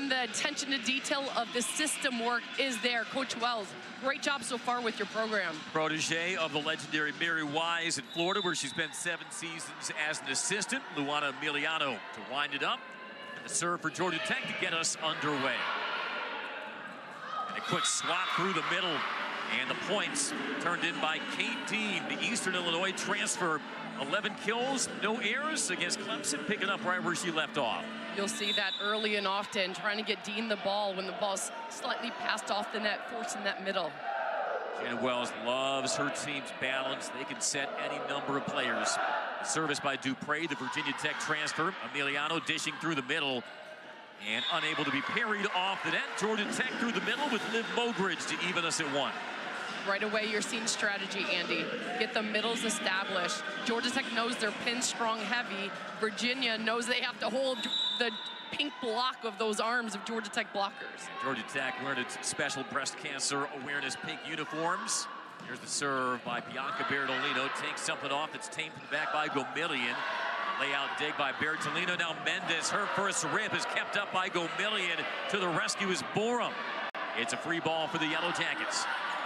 and the attention to detail of the system work is there. Coach Wells, great job so far with your program. Protege of the legendary Mary Wise in Florida, where she spent 7 seasons as an assistant. Luana Emiliano to wind it up. And the serve for Georgia Tech to get us underway. And a quick swap through the middle. And the points turned in by Kate Dean, the Eastern Illinois transfer. 11 kills, no errors against Clemson, picking up right where she left off. You'll see that early and often, trying to get Dean the ball when the ball's slightly passed off the net, forcing that middle. Shannon Wells loves her team's balance. They can set any number of players. The service by Dupre, the Virginia Tech transfer. Emiliano dishing through the middle and unable to be parried off the net. Georgia Tech through the middle with Liv Mogridge to even us at 1. Right away, you're seeing strategy, Andy. Get the middles established. Georgia Tech knows they're pin strong heavy. Virginia knows they have to hold the pink block of those arms of Georgia Tech blockers. Georgia Tech wearing its special breast cancer awareness pink uniforms. Here's the serve by Bianca Bertolino. Takes something off that's tamed from the back by Gomillion. Layout dig by Bertolino. Now Mendez, her first rip is kept up by Gomillion. To the rescue is Borum. It's a free ball for the Yellow Jackets.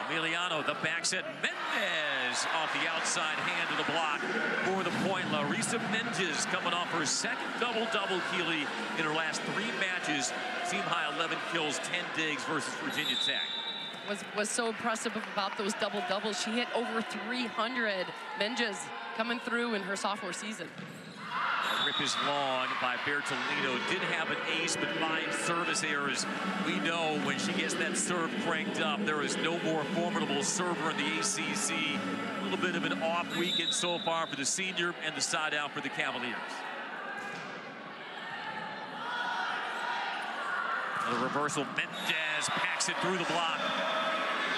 Emiliano, the back set. Mendez off the outside hand of the block for the point. Larissa Menges coming off her second double-double, Keeley, in her last 3 matches. Team high 11 kills, 10 digs versus Virginia Tech. Was so impressive about those double-doubles. She hit over 300. Menges coming through in her sophomore season. The rip is long by Bertolino. Did have an ace, but 5 service errors. We know when she gets that serve cranked up, there is no more formidable server in the ACC. A little bit of an off weekend so far for the senior, and the side out for the Cavaliers. The reversal, Mendez packs it through the block.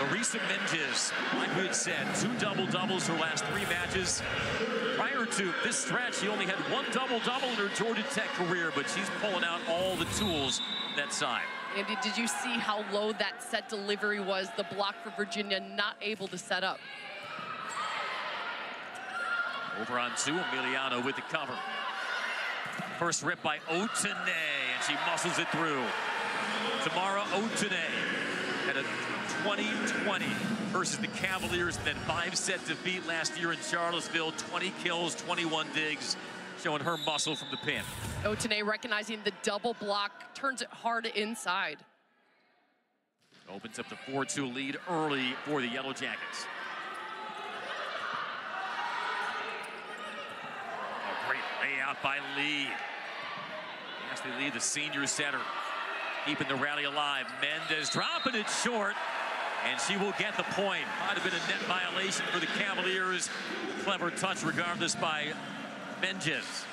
Larissa Menges, like we had said, 2 double-doubles her last 3 matches. Prior to this stretch, she only had 1 double-double in her Georgia Tech career, but she's pulling out all the tools that side. Andy, did you see how low that set delivery was? The block for Virginia, not able to set up. Over on 2, Emiliano with the cover. First rip by Otene, and she muscles it through. Tamara Otene had a 20-20 versus the Cavaliers, and then 5-set defeat last year in Charlottesville. 20 kills, 21 digs, showing her muscle from the pin. Otene recognizing the double block, turns it hard inside. Opens up the 4-2 lead early for the Yellow Jackets. A great layout by Lee. Ashley Lee, the senior setter, keeping the rally alive. Mendez dropping it short, and she will get the point. Might have been a net violation for the Cavaliers. Clever touch regardless by Menges.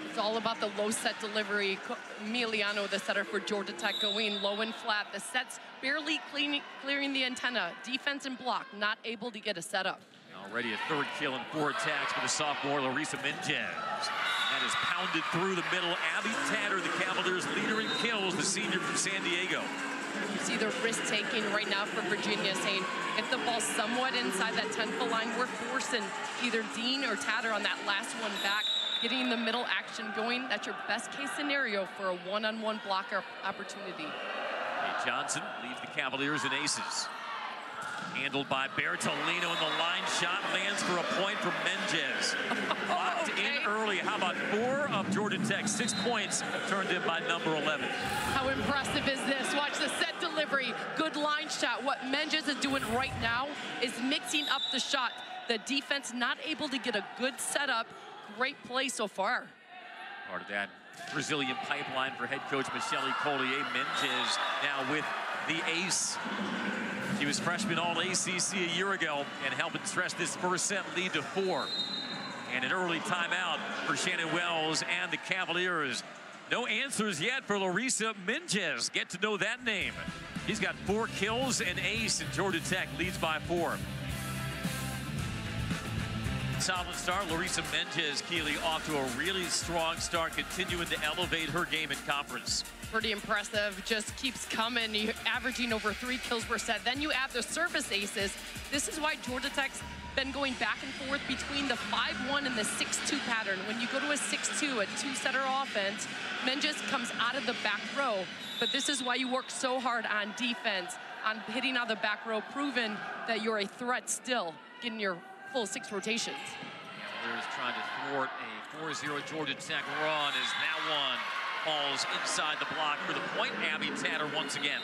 It's all about the low set delivery. Emiliano, the setter for Georgia Tech, going low and flat. The set's barely clearing the antenna. Defense and block, not able to get a setup. Already a 3rd kill and 4 attacks for the sophomore Larissa Menges. That is pounded through the middle. Abby Tatter, the Cavaliers' leader in kills, the senior from San Diego. You see the risk-taking right now for Virginia, saying if the ball's somewhat inside that 10-foot line, we're forcing either Dean or Tatter on that last one back, getting the middle action going. That's your best-case scenario for a one-on-one blocker opportunity. Hey, Johnson leads the Cavaliers in aces. Handled by Bertolino, and the line shot lands for a point from Menges. Locked in early. How about 4 of Georgia Tech's 6 points turned in by number 11? How impressive is this? Watch the set delivery. Good line shot. What Menges is doing right now is mixing up the shot. The defense not able to get a good setup. Great play so far. Part of that Brazilian pipeline for head coach Michele Collier. Menges now with the ace. She was freshman All-ACC a year ago and helping stretch this first set lead to 4. And an early timeout for Shannon Wells and the Cavaliers. No answers yet for Larissa Menges. Get to know that name. He's got 4 kills and ace, and Georgia Tech leads by 4. solid start. Larissa Mendez-Keeley off to a really strong start, continuing to elevate her game in conference. Pretty impressive, just keeps coming. You're averaging over 3 kills per set. Then you add the service aces. This is why Georgia Tech's been going back and forth between the 5-1 and the 6-2 pattern. When you go to a 6-2, a 2-setter offense, Mendez comes out of the back row. But this is why you work so hard on defense, on hitting out of the back row, proving that you're a threat still, getting your full 6 rotations. Cavaliers trying to thwart a 4-0 Georgia Tech run as that one falls inside the block for the point. Abby Tatter once again.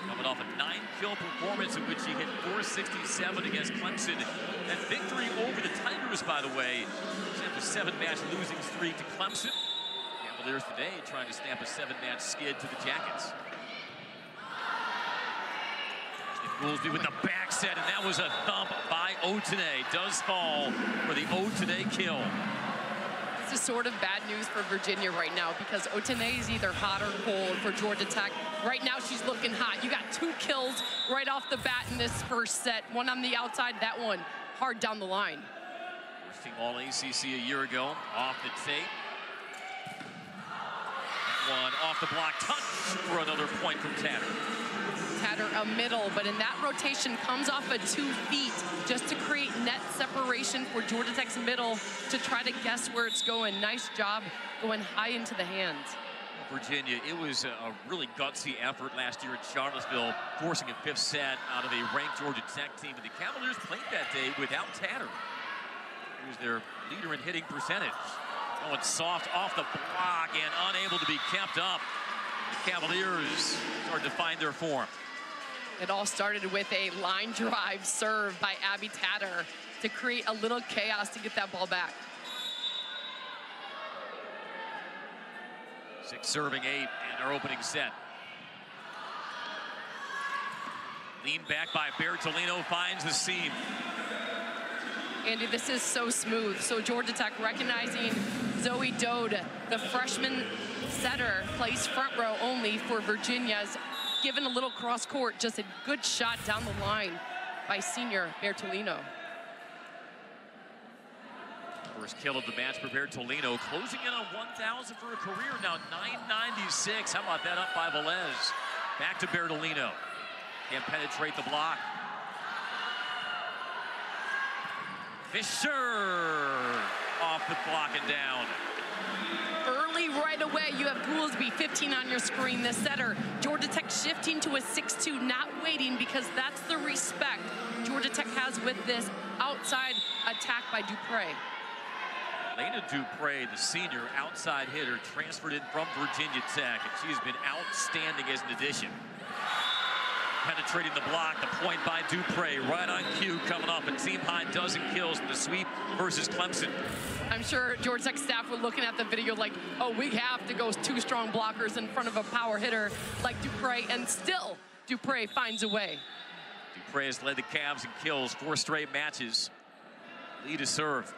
Coming off a 9-kill performance in which he hit 467 against Clemson. That victory over the Tigers, by the way, snapped a 7-match losing streak to Clemson. Cavaliers today trying to snap a 7-match skid to the Jackets. Goolsby with the back set, and that was a thump by Otene. Does fall for the Otene kill. This is sort of bad news for Virginia right now because Otene is either hot or cold for Georgia Tech. Right now she's looking hot. You got 2 kills right off the bat in this first set. One on the outside, that one hard down the line. First team All ACC a year ago, off the tape. That one off the block, touch for another point from Tatter. Tatter a middle, but in that rotation comes off of 2 feet just to create net separation for Georgia Tech's middle to try to guess where it's going. Nice job going high into the hands. Virginia, it was a really gutsy effort last year at Charlottesville, forcing a 5th set out of a ranked Georgia Tech team. And the Cavaliers played that day without Tatter, who was their leader in hitting percentage. Going soft off the block and unable to be kept up. The Cavaliers started to find their form. It all started with a line drive serve by Abby Tatter to create a little chaos to get that ball back. 6 serving 8 in our opening set. Lean back by Bertolino, finds the seam. Andy, this is so smooth. So Georgia Tech recognizing Zoe Dode, the freshman setter, plays front row only for Virginia's. Given a little cross court, just a good shot down the line by senior Bertolino. First kill of the match for Bertolino, closing in on 1,000 for a career now, 996. How about that up by Velez? Back to Bertolino. Can't penetrate the block. Fisher off the block and down. Early right away, you have Goolsby, 15 on your screen, the setter. Georgia Tech shifting to a 6-2, not waiting because that's the respect Georgia Tech has with this outside attack by Dupre. Lena Dupre, the senior outside hitter, transferred in from Virginia Tech, and she's been outstanding as an addition. Penetrating the block, the point by Dupre, right on cue, coming off a team-high dozen kills in the sweep versus Clemson. I'm sure Georgia Tech staff were looking at the video like, oh, we have to go 2 strong blockers in front of a power hitter like Dupre, and still Dupre finds a way. Dupre has led the Cavs in kills 4 straight matches. Lead is served.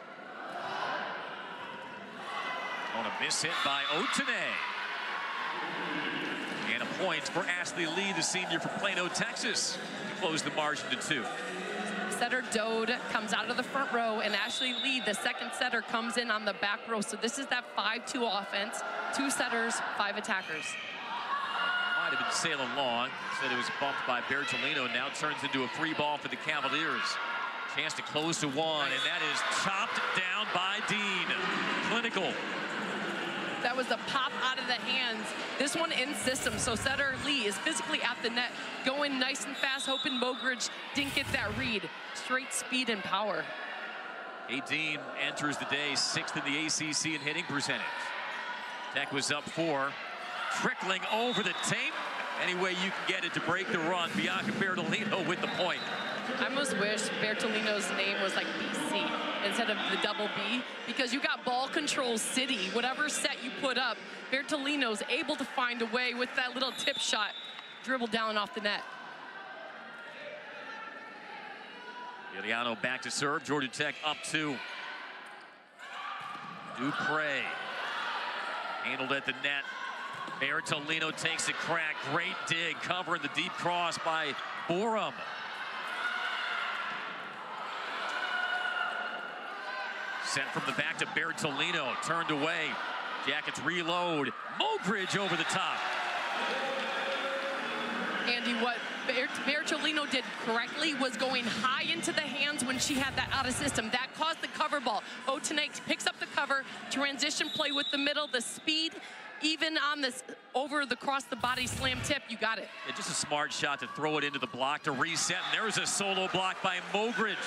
On a miss hit by Otene. And a point for Ashley Lee, the senior from Plano, Texas, to close the margin to 2. Setter Dode comes out of the front row, and Ashley Lee, the second setter, comes in on the back row. So this is that 5-2 offense, 2 setters, 5 attackers. Might have been sailing long. Said it was bumped by Bertolino. Now turns into a free ball for the Cavaliers. Chance to close to 1, and that is chopped down by Dean. Clinical. That was a pop out of the hands. This one in system, so setter Lee is physically at the net, going nice and fast, hoping Mogridge didn't get that read. Straight speed and power. Dean enters the day 6th in the ACC in hitting percentage. Tech was up 4, trickling over the tape. Any way you can get it to break the run. Bianca Bertolino with the point. I almost wish Bertolino's name was like BC instead of the double B, because you got ball control city. Whatever set you put up, Bertolino's able to find a way with that little tip shot, dribble down off the net. Giuliano back to serve. Georgia Tech up 2. Dupre handled at the net. Bertolino takes a crack. Great dig, covering the deep cross by Borum. Sent from the back to Bertolino, turned away. Jackets reload. Mogridge over the top. Andy, what Bertolino did correctly was going high into the hands when she had that out of system. That caused the cover ball. Otenay picks up the cover, transition play with the middle, the speed, even on this over the cross the body slam tip, you got it. Yeah, just a smart shot to throw it into the block to reset, and there's a solo block by Mogridge.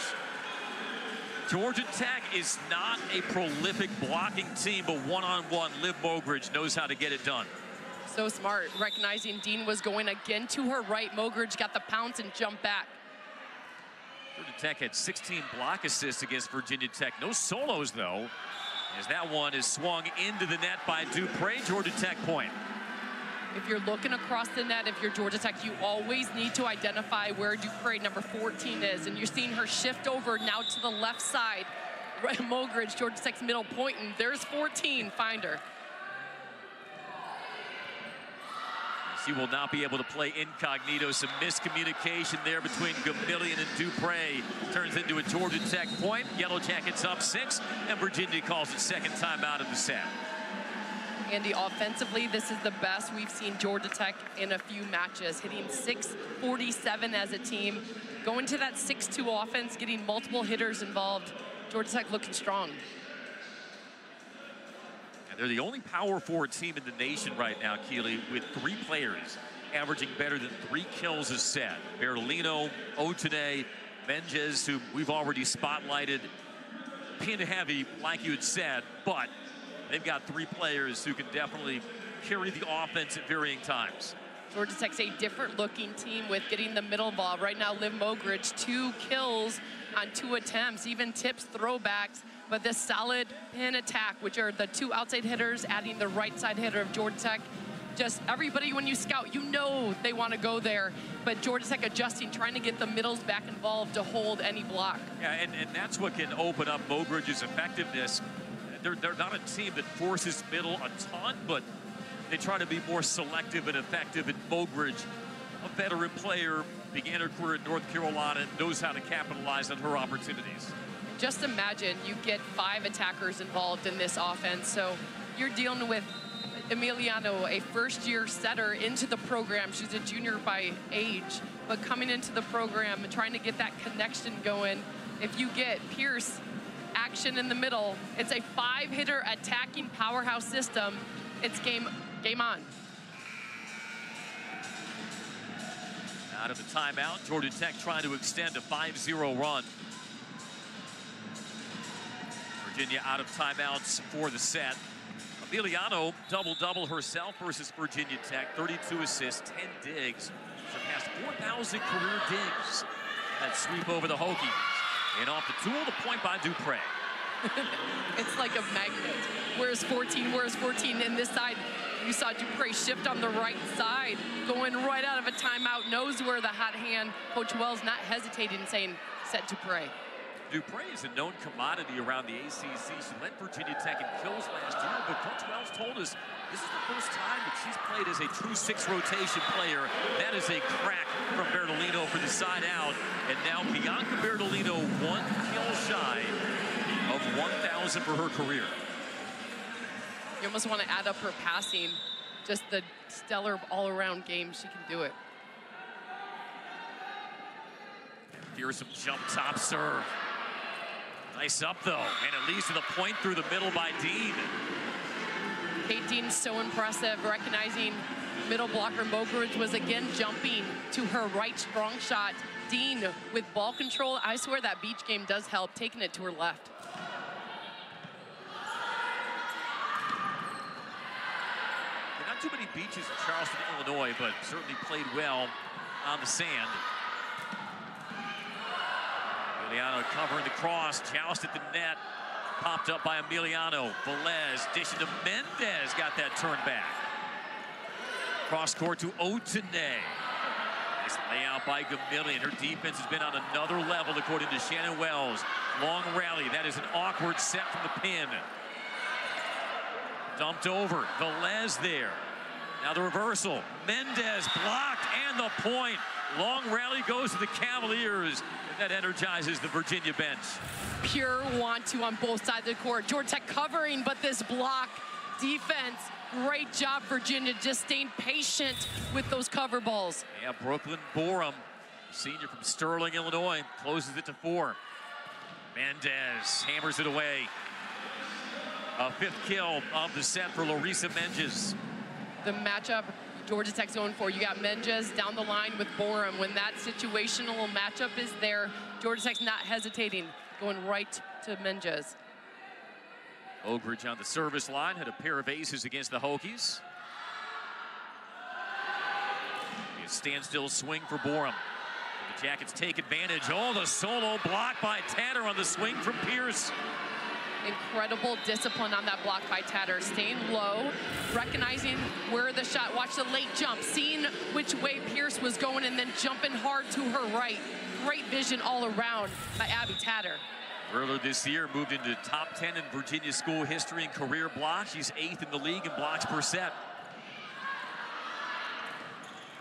Georgia Tech is not a prolific blocking team, but one-on-one, Liv Mogridge knows how to get it done. So smart, recognizing Dean was going again to her right. Mogridge got the pounce and jumped back. Georgia Tech had 16 block assists against Virginia Tech. No solos, though, as that one is swung into the net by Dupre. Georgia Tech point. If you're looking across the net, if you're Georgia Tech, you always need to identify where Dupre, number 14, is. And you're seeing her shift over now to the left side. Mogridge, Georgia Tech's middle point, and there's 14, find her. She will not be able to play incognito. Some miscommunication there between Gamillion and Dupre. Turns into a Georgia Tech point. Yellow Jackets up 6, and Virginia calls it second timeout of the set. Andy, offensively, this is the best we've seen Georgia Tech in a few matches, hitting .647 as a team. Going to that 6-2 offense, getting multiple hitters involved. Georgia Tech looking strong. They're the only power forward team in the nation right now, Keely, with 3 players averaging better than 3 kills a set. Bertolino, Otenay, Menges, who we've already spotlighted, pin heavy, like you had said, but they've got 3 players who can definitely carry the offense at varying times. Georgia Tech's a different looking team with getting the middle ball. Right now, Liv Mogridge, 2 kills on 2 attempts, even tips, throwbacks, but this solid pin attack, which are the 2 outside hitters, adding the right side hitter of Georgia Tech. Just everybody, when you scout, you know they want to go there, but Georgia Tech adjusting, trying to get the middles back involved to hold any block. Yeah, and that's what can open up Mogridge's effectiveness. They're not a team that forces middle a ton, but they try to be more selective and effective. And Mogridge, a veteran player, began her career in North Carolina, knows how to capitalize on her opportunities. Just imagine you get 5 attackers involved in this offense. So you're dealing with Emiliano, a first-year setter into the program. She's a junior by age, but coming into the program and trying to get that connection going. If you get Pierce action in the middle, it's a 5-hitter attacking powerhouse system. It's game on. Out of the timeout, Georgia Tech trying to extend a 5-0 run. Virginia out of timeouts for the set. Emiliano double-double herself versus Virginia Tech. 32 assists, 10 digs. Surpassed 4,000 career digs. That sweep over the Hokies. And off the tool, the point by Dupre. It's like a magnet. Where's 14? Where's 14? And this side, you saw Dupre shift on the right side, going right out of a timeout, knows where the hot hand. Coach Wells not hesitating, saying, set Dupre. Dupre is a known commodity around the ACC. She led Virginia Tech in kills last year, but Coach Wells told us this is the first time that she's played as a true 6 rotation player. That is a crack from Bertolino for the side out. And now Bianca Bertolino 1 kill shy of 1,000 for her career. You almost want to add up her passing, just the stellar all-around game. She can do it. Here's some jump top serve. Nice up though, and it leads to the point through the middle by Dean. Kate Dean's so impressive, recognizing middle blocker Mogridge was again jumping to her right strong shot. Dean with ball control, I swear that beach game does help, taking it to her left. Not too many beaches in Charleston, Illinois, but certainly played well on the sand. Emiliano covering the cross, joust at the net, popped up by Emiliano. Velez dishing to Mendes, got that turned back. Cross court to Otenay. Nice layout by Gamillion. Her defense has been on another level according to Shannon Wells. Long rally, that is an awkward set from the pin. Dumped over, Velez there. Now the reversal. Mendez blocked and the point. Long rally goes to the Cavaliers. And that energizes the Virginia bench. Pure want-to on both sides of the court. Georgia Tech covering, but this block defense, great job, Virginia, just staying patient with those cover balls. Yeah, Brooklyn Borum, senior from Sterling, Illinois, closes it to 4. Mendez hammers it away. A 5th kill of the set for Larissa Menges. The matchup Georgia Tech's going for, you got Menges down the line with Borum. When that situational matchup is there, Georgia Tech's not hesitating, going right to Menges. Oak Ridge on the service line, had a pair of aces against the Hokies. A standstill swing for Borum. The Jackets take advantage. Oh, the solo block by Tatter on the swing from Pierce. Incredible discipline on that block by Tatter, staying low, recognizing where the shot, watch the late jump, seeing which way Pierce was going and then jumping hard to her right. Great vision all around by Abby Tatter. Earlier this year, moved into top 10 in Virginia school history in career blocks. She's 8th in the league in blocks per set.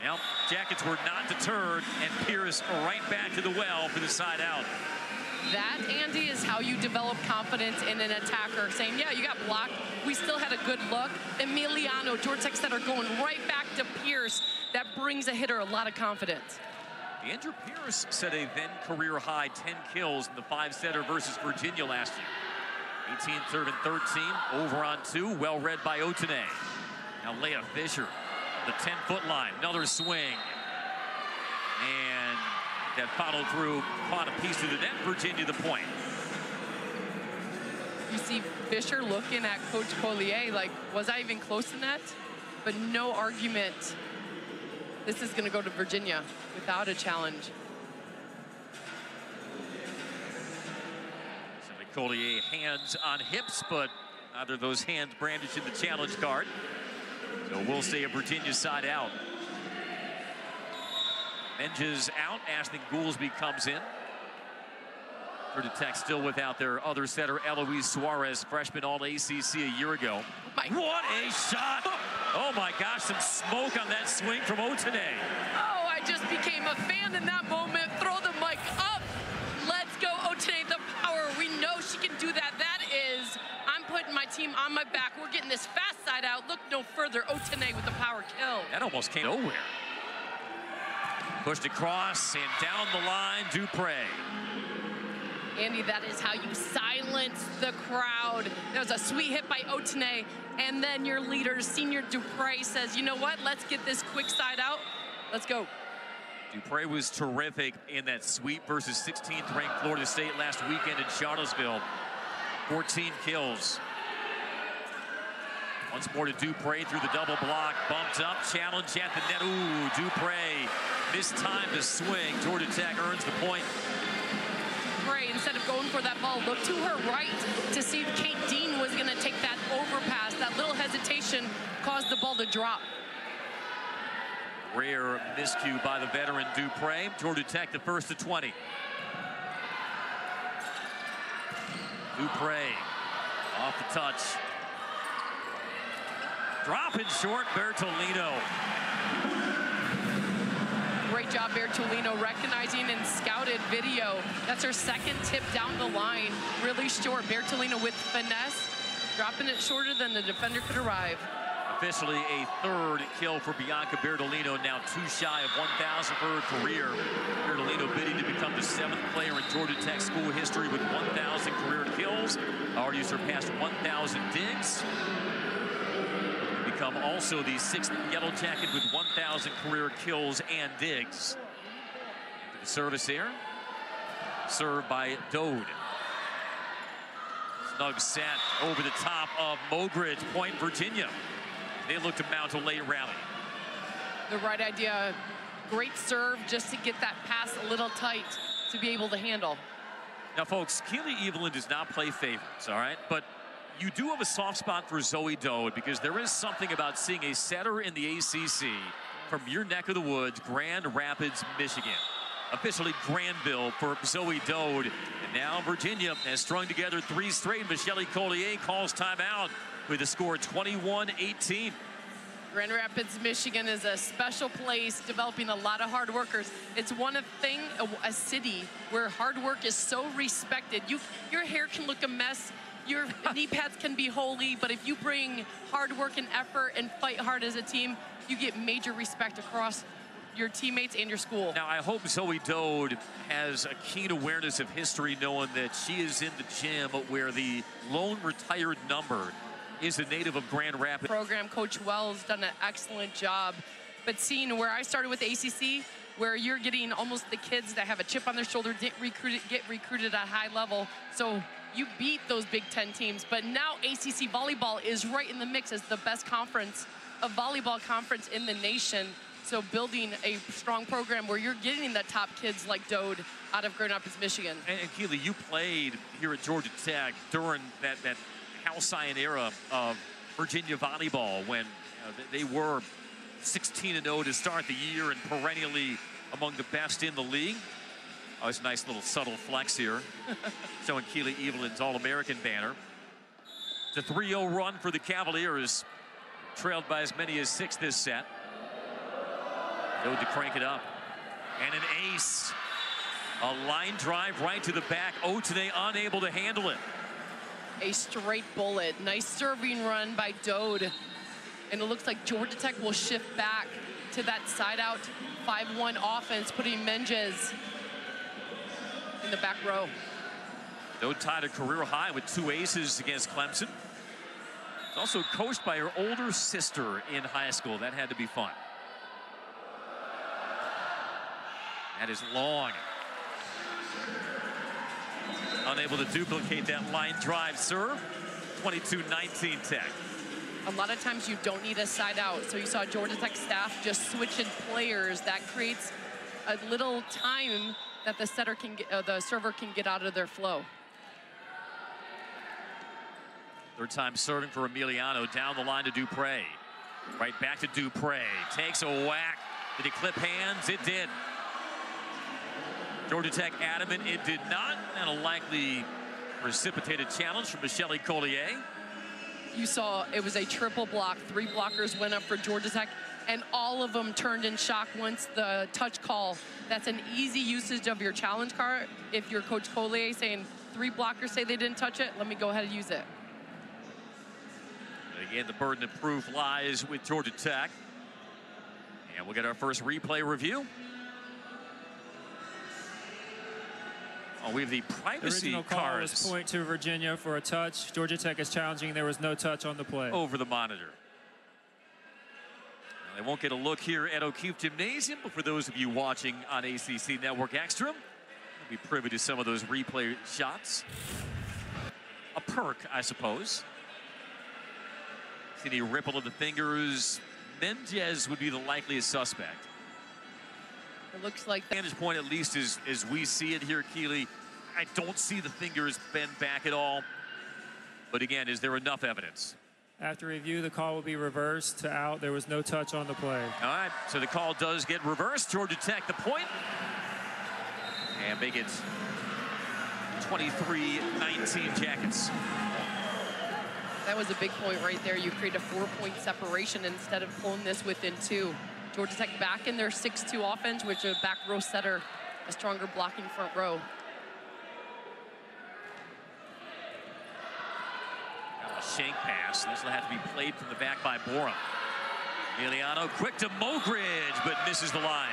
Well, Jackets were not deterred, and Pierce right back to the well for the side out. That, Andy, is how you develop confidence in an attacker, saying, yeah, you got blocked. We still had a good look. Emiliano, Georgia Tech center, going right back to Pierce. That brings a hitter a lot of confidence. Andrew Pierce set a then career high 10 kills in the 5-setter versus Virginia last year. 18, 3rd, and 13, over on 2, well read by Otene. Now Leah Fisher, the 10-foot line, another swing. And that followed through, caught a piece of the net, Virginia the point. You see Fisher looking at Coach Collier like, was I even close to that? But no argument. This is gonna go to Virginia without a challenge. Collier hands on hips, but neither of those hands brandished in the challenge card. So we'll say a Virginia side out. Menges out, Ashton Goolsby comes in. Georgia Tech still without their other setter, Eloise Suarez, freshman All-ACC a year ago. What a shot! Oh my gosh, some smoke on that swing from Otene. Oh, I just became a fan in that moment. Throw the mic up. Let's go, Otene, the power. We know she can do that. That is, I'm putting my team on my back. We're getting this fast side out. Look no further. Otene with the power kill. That almost came nowhere. Pushed across and down the line, Dupre. Andy, that is how you silence the crowd. That was a sweet hit by Otene, and then your leader, Senior Dupre, says, you know what, let's get this quick side out. Let's go. Dupre was terrific in that sweep versus 16th ranked Florida State last weekend in Charlottesville. 14 kills. Once more to Dupre through the double block, bumped up, challenge at the net. Ooh, Dupre missed time to swing. Georgia Tech earns the point. Dupre, instead of going for that ball, looked to her right to see if Kate Dean was going to take that overpass. That little hesitation caused the ball to drop. Rare miscue by the veteran Dupre. Georgia Tech the first to 20. Dupre off the touch. Dropping short, Bertolino. Great job, Bertolino, recognizing and scouted video. That's her second tip down the line. Really short. Bertolino with finesse, dropping it shorter than the defender could arrive. Officially a 3rd kill for Bianca Bertolino, now 2 shy of 1,000 for her career. Bertolino bidding to become the 7th player in Georgia Tech school history with 1,000 career kills. Already surpassed 1,000 digs. Become also the 6th Yellow Jacket with 1,000 career kills and digs. Into the service here. Served by Dode. Snug set over the top of Mogridge. Point Virginia. They look to mount a late rally. The right idea. Great serve just to get that pass a little tight to be able to handle. Now, folks, Keely Evelyn does not play favorites, all right? But you do have a soft spot for Zoe Dode because there is something about seeing a setter in the ACC from your neck of the woods, Grand Rapids, Michigan. Officially Granville for Zoe Dode. And now Virginia has strung together 3 straight. Michelle Collier calls timeout with a score 21-18. Grand Rapids, Michigan is a special place, developing a lot of hard workers. It's a city where hard work is so respected. Your hair can look a mess, your knee pads can be holy, but if you bring hard work and effort and fight hard as a team, you get major respect across your teammates and your school. Now, I hope Zoe Dode has a keen awareness of history, knowing that she is in the gym where the lone retired number is a native of Grand Rapids. Program Coach Wells done an excellent job, but seeing where I started with ACC, where you're getting almost the kids that have a chip on their shoulder get recruited at a high level, so you beat those Big Ten teams. But now ACC volleyball is right in the mix as the best conference, a volleyball conference in the nation. So building a strong program where you're getting the top kids like Dode out of Grand Rapids, Michigan. And Keely, you played here at Georgia Tech during that halcyon era of Virginia volleyball when they were 16-0 to start the year and perennially among the best in the league. Oh, it's a nice little subtle flex here, showing Keely Evelyn's All-American banner. It's a 3-0 run for the Cavaliers, trailed by as many as 6 this set. Dode to crank it up, and an ace. A line drive right to the back. Otene unable to handle it. A straight bullet. Nice serving run by Dode. And it looks like Georgia Tech will shift back to that side out 5-1 offense, putting Menges in the back row. Dode tied a career high with 2 aces against Clemson. She's also coached by her older sister in high school. That had to be fun. That is long. Unable to duplicate that line drive serve. 22-19 Tech. A lot of times you don't need a side out. So you saw Georgia Tech staff just switching players. That creates a little time that the setter can get, the server can get out of their flow. Third time serving for Emiliano. Down the line to Dupre. Right back to Dupre. Takes a whack. Did he clip hands? It did. Georgia Tech adamant it did not, and a likely precipitated challenge from Michelle Collier. You saw it was a triple block. 3 blockers went up for Georgia Tech, and all of them turned in shock once the touch call. That's an easy usage of your challenge card. If you're Coach Collier saying 3 blockers say they didn't touch it, let me go ahead and use it. Again, the burden of proof lies with Georgia Tech. And we'll get our first replay review. Oh, we have the privacy original call cards. was point to Virginia for a touch. Georgia Tech is challenging. There was no touch on the play. Over the monitor. Now, they won't get a look here at O'Keefe Gymnasium, but for those of you watching on ACC Network Extra, you'll be privy to some of those replay shots. A perk, I suppose. See the ripple of the fingers. Menges would be the likeliest suspect. It looks like Vantage point, at least as we see it here, Keely, I don't see the fingers bend back at all. But again, is there enough evidence? After review, the call will be reversed to out. There was no touch on the play. All right, so the call does get reversed. Georgia Tech the point. And make it 23-19 Jackets. that was a big point right there. You create a 4-point separation instead of pulling this within 2. Georgia Tech back in their 6-2 offense, which a back row setter, a stronger blocking front row. A shank pass. This will have to be played from the back by Bora. Emiliano quick to Mogridge, but misses the line.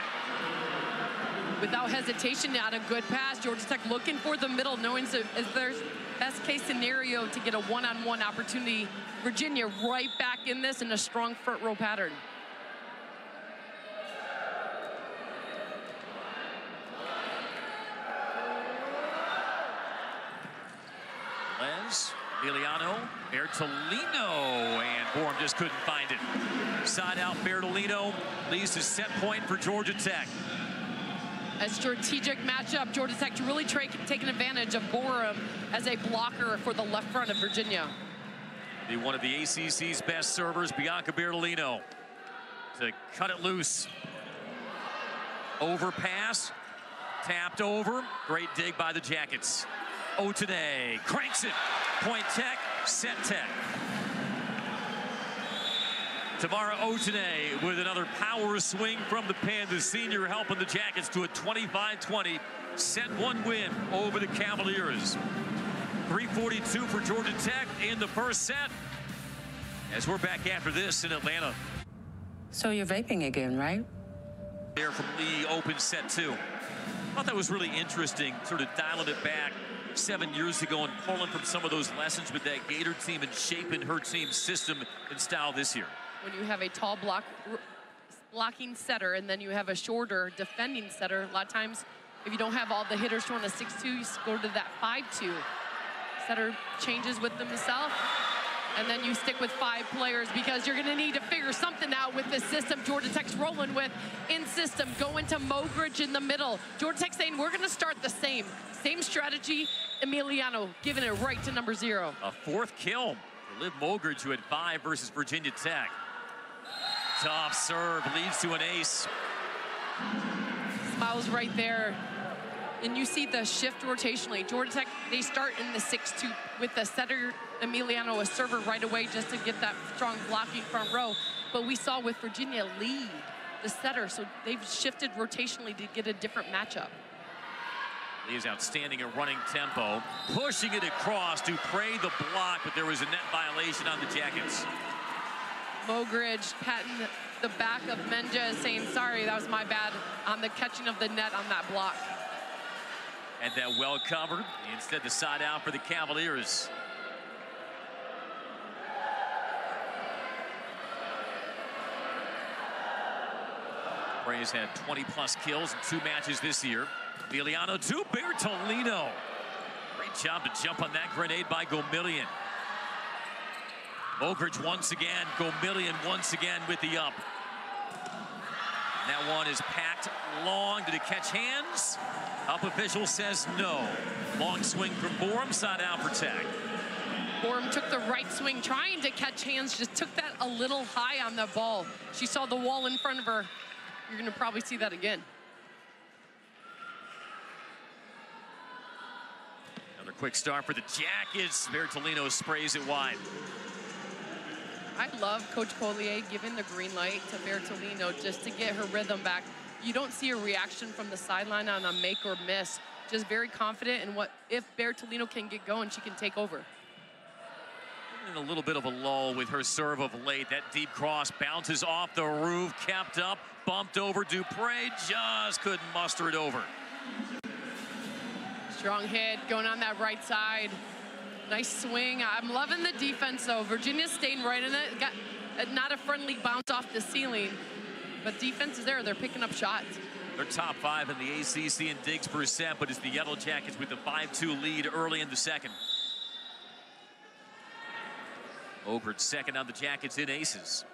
Without hesitation, not a good pass. Georgia Tech looking for the middle, knowing as their best case scenario to get a one-on-one opportunity. Virginia right back in this in a strong front row pattern. Les, Emiliano, Bertolino, and Borum just couldn't find it. Side out Bertolino leads to set point for Georgia Tech. A strategic matchup. Georgia Tech really taking advantage of Borum as a blocker for the left front of Virginia. Be one of the ACC's best servers, Bianca Bertolino, to cut it loose. Overpass, tapped over, great dig by the Jackets. Otene cranks it. Point Tech, set Tech. Tamara Otene with another power swing from the pin. The senior helping the Jackets to a 25-20 set one win over the Cavaliers. 3:42 for Georgia Tech in the first set. As we're back after this in Atlanta. So you're vaping again, right? There from Lee, open set two. I thought that was really interesting, sort of dialing it back 7 years ago and pulling from some of those lessons with that Gator team and shaping her team's system and style this year. When you have a tall blocking setter and then you have a shorter defending setter, a lot of times if you don't have all the hitters throwing a 6-2, you go to that 5-2. Setter changes with himself, and then you stick with 5 players because you're going to need to figure something out with this system Georgia Tech's rolling with in system. Going to Mogridge in the middle. Georgia Tech saying we're going to start the same strategy. Emiliano giving it right to number 0. A 4th kill for Liv Mogridge, who had 5 versus Virginia Tech. Tough serve leads to an ace. Smiles right there. And you see the shift rotationally. Georgia Tech, they start in the 6-2 with the setter, Emiliano, a server right away just to get that strong blocking front row. But we saw with Virginia lead the setter, so they've shifted rotationally to get a different matchup. Lee is outstanding at running tempo, pushing it across to Dupre the block, but there was a net violation on the Jackets. Mogridge patting the back of Menja, saying, sorry, that was my bad on the catching of the net on that block. Had that well covered. Instead, the side out for the Cavaliers. Dupre's had 20-plus kills in 2 matches this year. Emiliano to Bertolino. Great job to jump on that grenade by Gomillion. Mogridge once again, Gomillion once again with the up. And that one is packed long. Did it catch hands? Up official says no. Long swing from Borum, side out for Tech. Borum took the right swing, trying to catch hands, just took that a little high on the ball. She saw the wall in front of her. You're going to probably see that again. Another quick start for the Jackets. Bertolino sprays it wide. I love Coach Collier giving the green light to Bertolino just to get her rhythm back. You don't see a reaction from the sideline on a make or miss. Just very confident in what, if Bertolino can get going, she can take over. In a little bit of a lull with her serve of late. That deep cross bounces off the roof, kept up, bumped over. Dupre just couldn't muster it over. Strong hit going on that right side. Nice swing. I'm loving the defense, though. Virginia's staying right in it. Got not a friendly bounce off the ceiling, but defense is there. They're picking up shots. They're top 5 in the ACC in digs per set, but it's the Yellow Jackets with the 5-2 lead early in the second. Ogridge second on the Jackets in aces.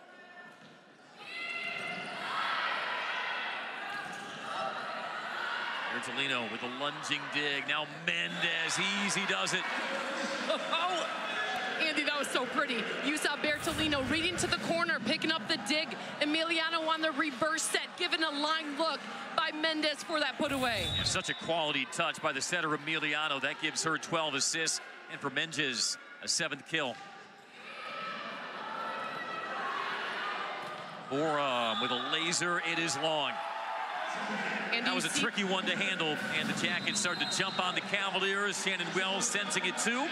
Bertolino with a lunging dig. Now Mendez, easy does it. Oh, Andy, that was so pretty. You saw Bertolino reading to the corner, picking up the dig. Emiliano on the reverse set, given a line look by Mendez for that put away. Yeah, such a quality touch by the setter Emiliano. That gives her 12 assists, and for Mendez, a 7th kill. Borum with a laser, it is long. And that was a tricky one to handle, and the Jackets started to jump on the Cavaliers. Shannon Wells sensing it too,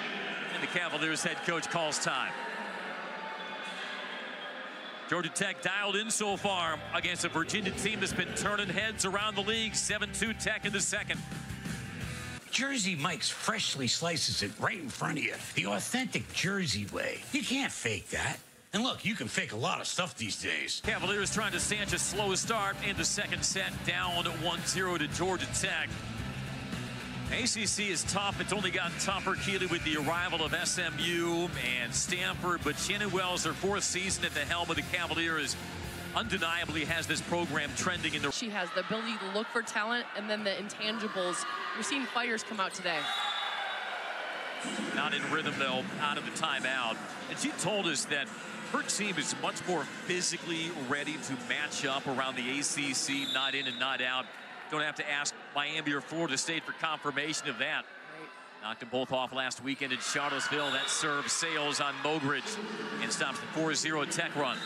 and the Cavaliers head coach calls time. Georgia Tech dialed in so far against a Virginia team that's been turning heads around the league. 7-2 Tech in the second. Jersey Mike's freshly slices it right in front of you, the authentic Jersey way. You can't fake that. And look, you can fake a lot of stuff these days. Cavaliers trying to stanch a slow start in the second set, down 1-0 to Georgia Tech. ACC is tough. It's only gotten tougher, Keely, with the arrival of SMU and Stanford. But Shannon Wells, their 4th season at the helm of the Cavaliers, undeniably has this program trending in the... She has the ability to look for talent and then the intangibles. You're seeing fighters come out today. Not in rhythm, though, out of the timeout. And she told us that her team is much more physically ready to match up around the ACC, night in and night out. Don't have to ask Miami or Florida State for confirmation of that. Right. Knocked them both off last weekend in Charlottesville. That serve sails on Mogridge and stops the 4-0 Tech run.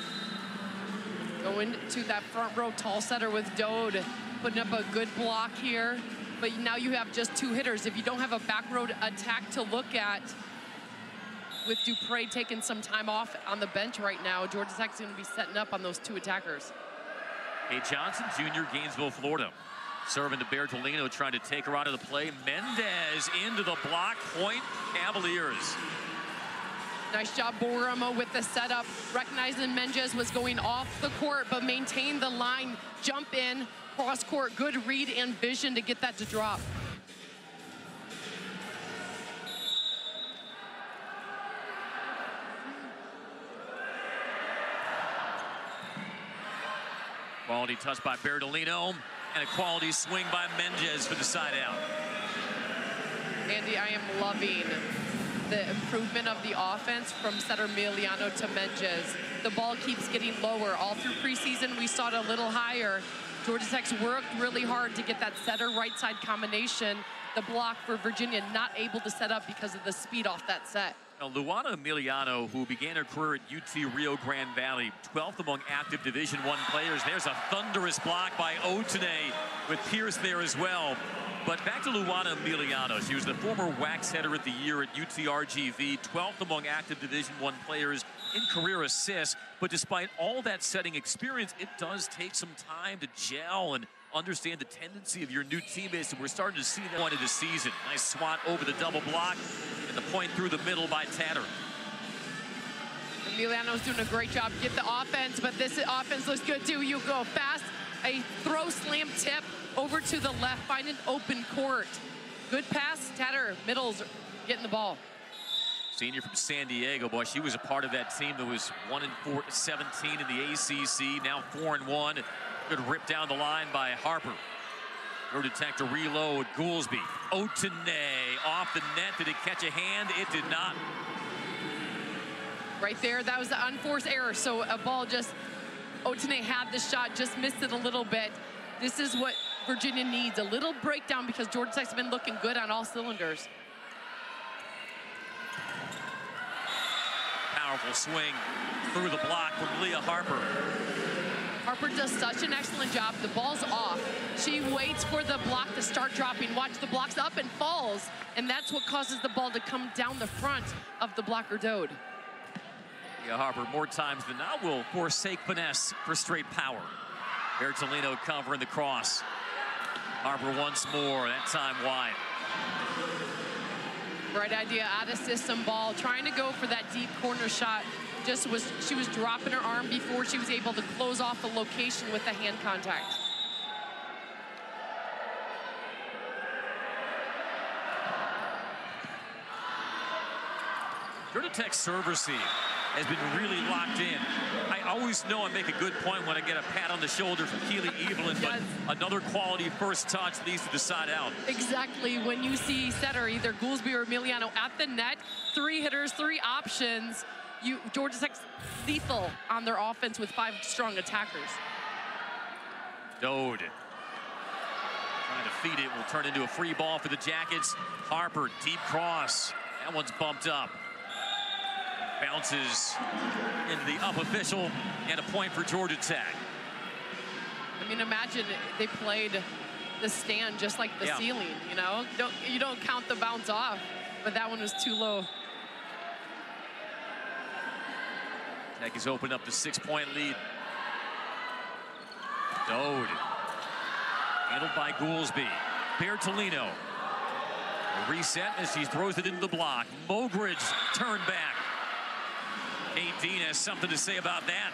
Going to that front row tall setter with Dode, putting up a good block here. But now you have just 2 hitters. If you don't have a back row attack to look at, with Dupre taking some time off on the bench right now, Georgia Tech's going to be setting up on those 2 attackers. Hey, Johnson Jr., Gainesville, Florida. Serving to Bertolino, trying to take her out of the play. Mendez into the block, point Cavaliers. Nice job, Borama, with the setup. Recognizing Mendez was going off the court, but maintained the line, jump in, cross court, good read and vision to get that to drop. Quality touch by Bertolino, and a quality swing by Mendez for the side out. Andy, I am loving the improvement of the offense from setter Miliano to Mendez. The ball keeps getting lower. All through preseason, we saw it a little higher. Georgia Tech's worked really hard to get that setter right side combination. The block for Virginia not able to set up because of the speed off that set. Now, Luana Emiliano, who began her career at UT Rio Grande Valley, 12th among active Division I players. There's a thunderous block by Otene with Pierce there as well. But back to Luana Emiliano. She was the former wax header of the year at UTRGV, 12th among active Division I players in career assists. But despite all that setting experience, it does take some time to gel and understand the tendency of your new teammates, and we're starting to see that one of the season. Nice swat over the double block, and the point through the middle by Tatter. Emiliano's doing a great job. Get the offense, but this offense looks good too. You go fast, a throw slam tip over to the left, find an open court. Good pass, Tatter, middles, getting the ball. Senior from San Diego, boy, she was a part of that team that was 1-17 in the ACC, now 4-1. Good rip down the line by Harper. Georgia Tech to reload. Goolsby. Otene off the net. Did it catch a hand? It did not. Right there, that was the unforced error. So a ball just, Otene had the shot, just missed it a little bit. This is what Virginia needs, a little breakdown, because Georgia Tech's been looking good on all cylinders. Powerful swing through the block from Leah Harper. Harper does such an excellent job. The ball's off. She waits for the block to start dropping. Watch, the block's up and falls, and that's what causes the ball to come down the front of the blocker Dode. Yeah, Harper more times than not will forsake finesse for straight power. Bertolino covering the cross. Harper once more, that time wide. Right idea, out of system ball, trying to go for that deep corner shot. She was dropping her arm before she was able to close off the location with the hand contact. Georgia Tech's server seat has been really locked in. I always know I make a good point when I get a pat on the shoulder from Keely Evelyn, but another quality first touch leads to the side out. Exactly, when you see setter, either Goolsby or Emiliano at the net, 3 hitters, 3 options, Georgia Tech's lethal on their offense with 5 strong attackers. Dode trying to feed it, will turn into a free ball for the Jackets. Harper, deep cross. That one's bumped up. Bounces into the up official, and a point for Georgia Tech. I mean, imagine they played the stand just like the ceiling, you know? You don't count the bounce off, but that one was too low. Tech has opened up the 6-point lead. Dode. Handled by Goolsby. Bertolino. A reset as she throws it into the block. Mogridge turned back. Kate Dean has something to say about that.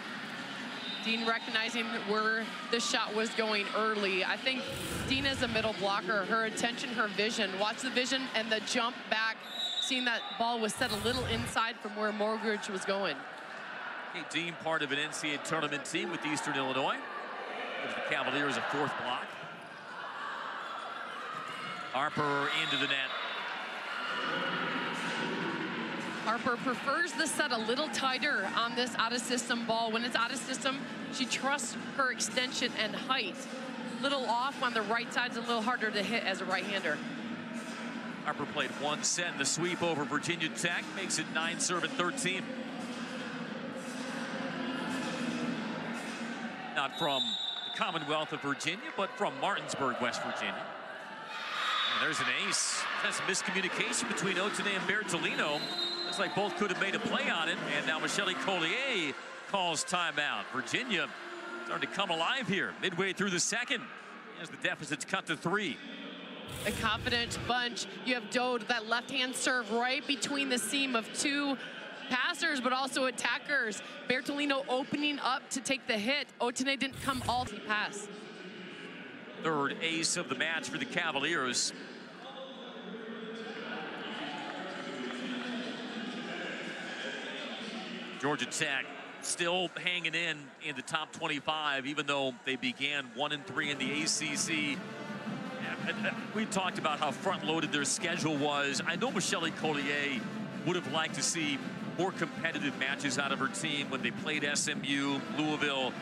Dean recognizing where the shot was going early. I think Dean is a middle blocker. Her attention, her vision. Watch the vision and the jump back. Seeing that ball was set a little inside from where Mogridge was going. Kate Dean, part of an NCAA tournament team with Eastern Illinois. Gives the Cavaliers a 4th block. Harper into the net. Harper prefers the set a little tighter on this out-of-system ball. When it's out of system, she trusts her extension and height. Little off on the right side, is a little harder to hit as a right-hander. Harper played 1 set in the sweep over Virginia Tech, makes it 9-13. not from the Commonwealth of Virginia, but from Martinsburg, West Virginia. And there's an ace. That's miscommunication between Otene and Bertolino. Looks like both could have made a play on it, and now Michelle Collier calls timeout. Virginia starting to come alive here midway through the second as the deficit's cut to 3. A confident bunch. You have Dode, that left-hand serve right between the seam of 2 passers, but also attackers. Bertolino opening up to take the hit. Otene didn't come all to pass. Third ace of the match for the Cavaliers. Georgia Tech still hanging in the top 25, even though they began 1-3 in the ACC. We talked about how front-loaded their schedule was. I know Michelle Collier would have liked to see more competitive matches out of her team when they played SMU, Louisville,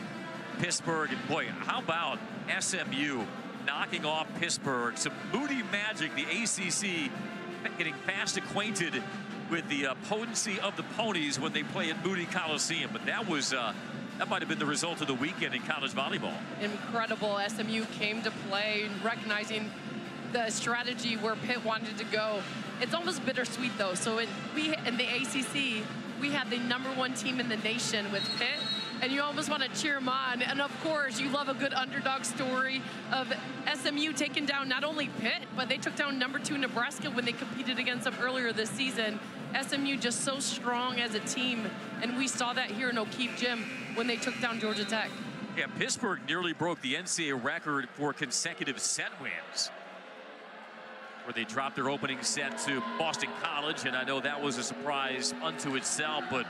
Pittsburgh, and boy, how about SMU knocking off Pittsburgh? Some Moody magic, the ACC getting fast acquainted with the potency of the ponies when they play at Moody Coliseum. But that was that might have been the result of the weekend in college volleyball. Incredible. SMU came to play, recognizing the strategy where Pitt wanted to go. It's almost bittersweet, though. So in the ACC, we had the #1 team in the nation with Pitt, and you almost want to cheer them on. And of course, you love a good underdog story of SMU taking down not only Pitt, but they took down #2 Nebraska when they competed against them earlier this season. SMU just so strong as a team, and we saw that here in O'Keefe Gym when they took down Georgia Tech. Yeah, Pittsburgh nearly broke the NCAA record for consecutive set wins, where they dropped their opening set to Boston College, and I know that was a surprise unto itself, but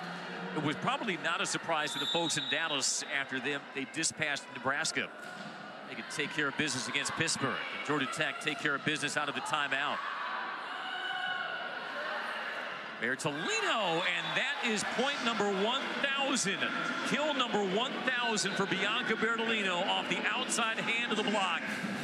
it was probably not a surprise to the folks in Dallas after they dispatched Nebraska. They could take care of business against Pittsburgh, and Georgia Tech take care of business out of the timeout. Bertolino, and that is point number 1,000. Kill number 1,000 for Bianca Bertolino off the outside hand of the block.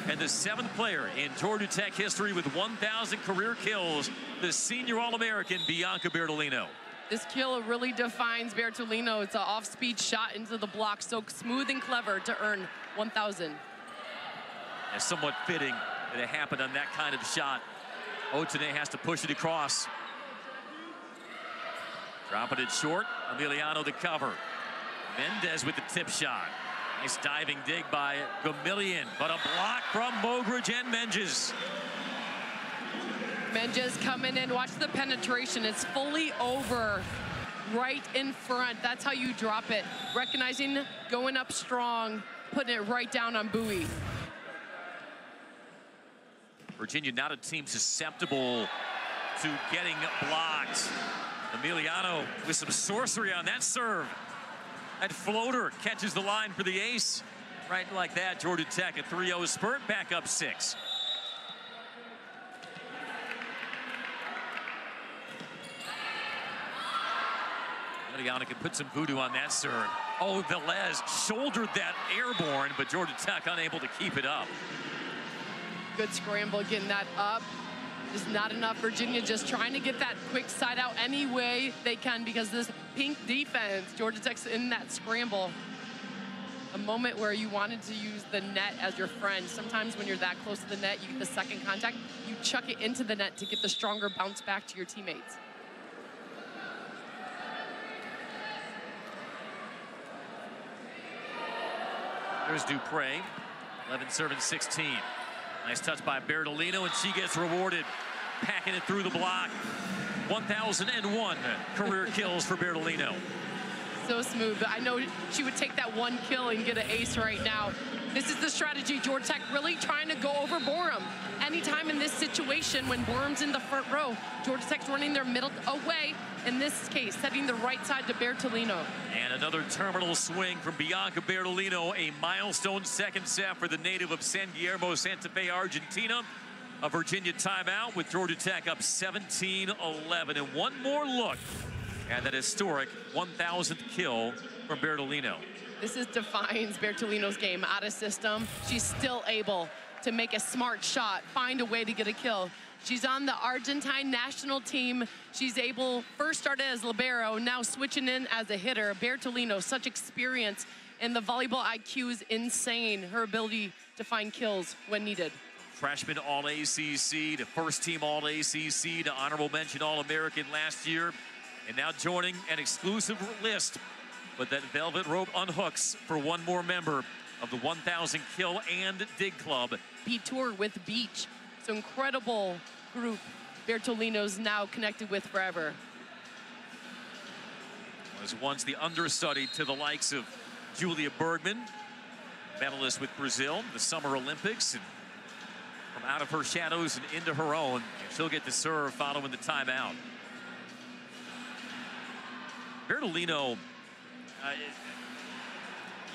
And the 7th player in Georgia Tech history with 1,000 career kills, the senior All-American Bianca Bertolino. This kill really defines Bertolino. It's an off-speed shot into the block, so smooth and clever to earn 1,000. It's somewhat fitting that it happened on that kind of shot. Otene has to push it across. Dropping it short. Emiliano the cover. Mendez with the tip shot. Nice diving dig by Gamillion, but a block from Mogridge and Menges. Menges coming in. Watch the penetration. It's fully over, right in front. That's how you drop it. Recognizing, going up strong, putting it right down on buoy. Virginia not a team susceptible to getting blocked. Emiliano with some sorcery on that serve. That floater catches the line for the ace. Right like that, Georgia Tech a 3-0 spurt, back up 6. Emiliano can put some voodoo on that serve. Oh, Velez shouldered that airborne, but Georgia Tech unable to keep it up. Good scramble, getting that up. Just not enough. Virginia just trying to get that quick side out any way they can because this pink defense, Georgia Tech's in that scramble. A moment where you wanted to use the net as your friend. Sometimes when you're that close to the net, you get the second contact, you chuck it into the net to get the stronger bounce back to your teammates. There's Dupre, 11 serving 16. Nice touch by Bertolino, and she gets rewarded, packing it through the block. 1,001 career kills for Bertolino. So smooth. I know she would take that 1 kill and get an ace right now. This is the strategy. Georgia Tech really trying to go over Borum. Anytime in this situation when Borum's in the front row, Georgia Tech's running their middle away. In this case, setting the right side to Bertolino. And another terminal swing from Bianca Bertolino, a milestone second set for the native of San Guillermo, Santa Fe, Argentina. A Virginia timeout with Georgia Tech up 17-11. And one more look at that historic 1,000th kill from Bertolino. This defines Bertolino's game. Out of system, she's still able to make a smart shot, find a way to get a kill. She's on the Argentine national team. She's able, first started as libero, now switching in as a hitter. Bertolino, such experience And the volleyball IQ is insane. Her ability to find kills when needed. Freshman All-ACC to first-team All-ACC to honorable mention All-American last year. And now joining an exclusive list. But that velvet rope unhooks for one more member of the 1,000 kill and dig club. B-Tour with Beach. So incredible group Bertolino's now connected with forever. Was once the understudy to the likes of Julia Bergman, medalist with Brazil, the Summer Olympics, and from out of her shadows and into her own, and she'll get to serve following the timeout. Bertolino,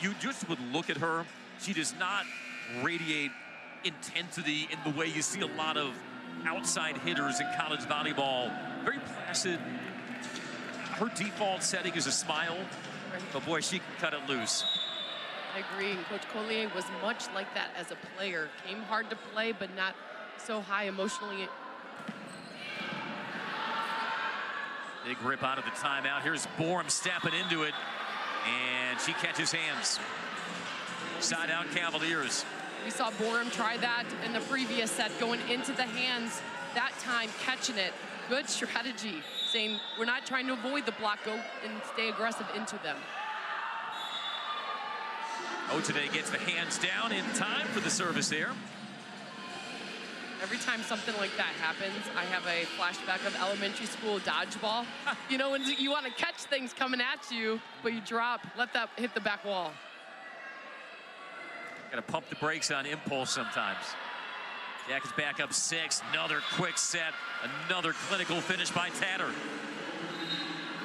you just would look at her, she does not radiate intensity in the way you see a lot of outside hitters in college volleyball. Very placid. Her default setting is a smile, but boy, she can cut it loose. I agree. Coach Collier was much like that as a player. Came hard to play, but not so high emotionally. Big rip out of the timeout. Here's Borum stepping into it, and she catches hands. Side out Cavaliers. We saw Borum try that in the previous set, going into the hands, that time catching it. Good strategy, saying we're not trying to avoid the block, go and stay aggressive into them. Otene gets the hands down in time for the service there. Every time something like that happens, I have a flashback of elementary school dodgeball. You know, when you want to catch things coming at you, but you drop, let that hit the back wall. Got to pump the brakes on impulse sometimes. Jackets back up 6. Another quick set. Another clinical finish by Tatter.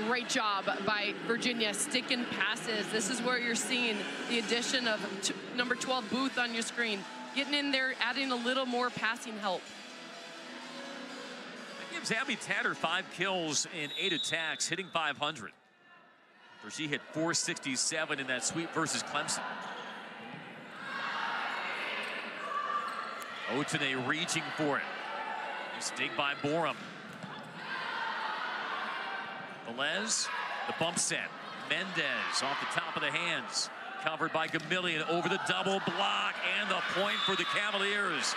Great job by Virginia, sticking passes. This is where you're seeing the addition of number 12 Booth on your screen. Getting in there, adding a little more passing help. That gives Abby Tatter 5 kills in 8 attacks, hitting 500. Where she hit 467 in that sweep versus Clemson. Otene reaching for it. Nice dig by Borum. Velez, the bump set. Mendez off the top of the hands. Covered by Gamillion over the double block, and the point for the Cavaliers.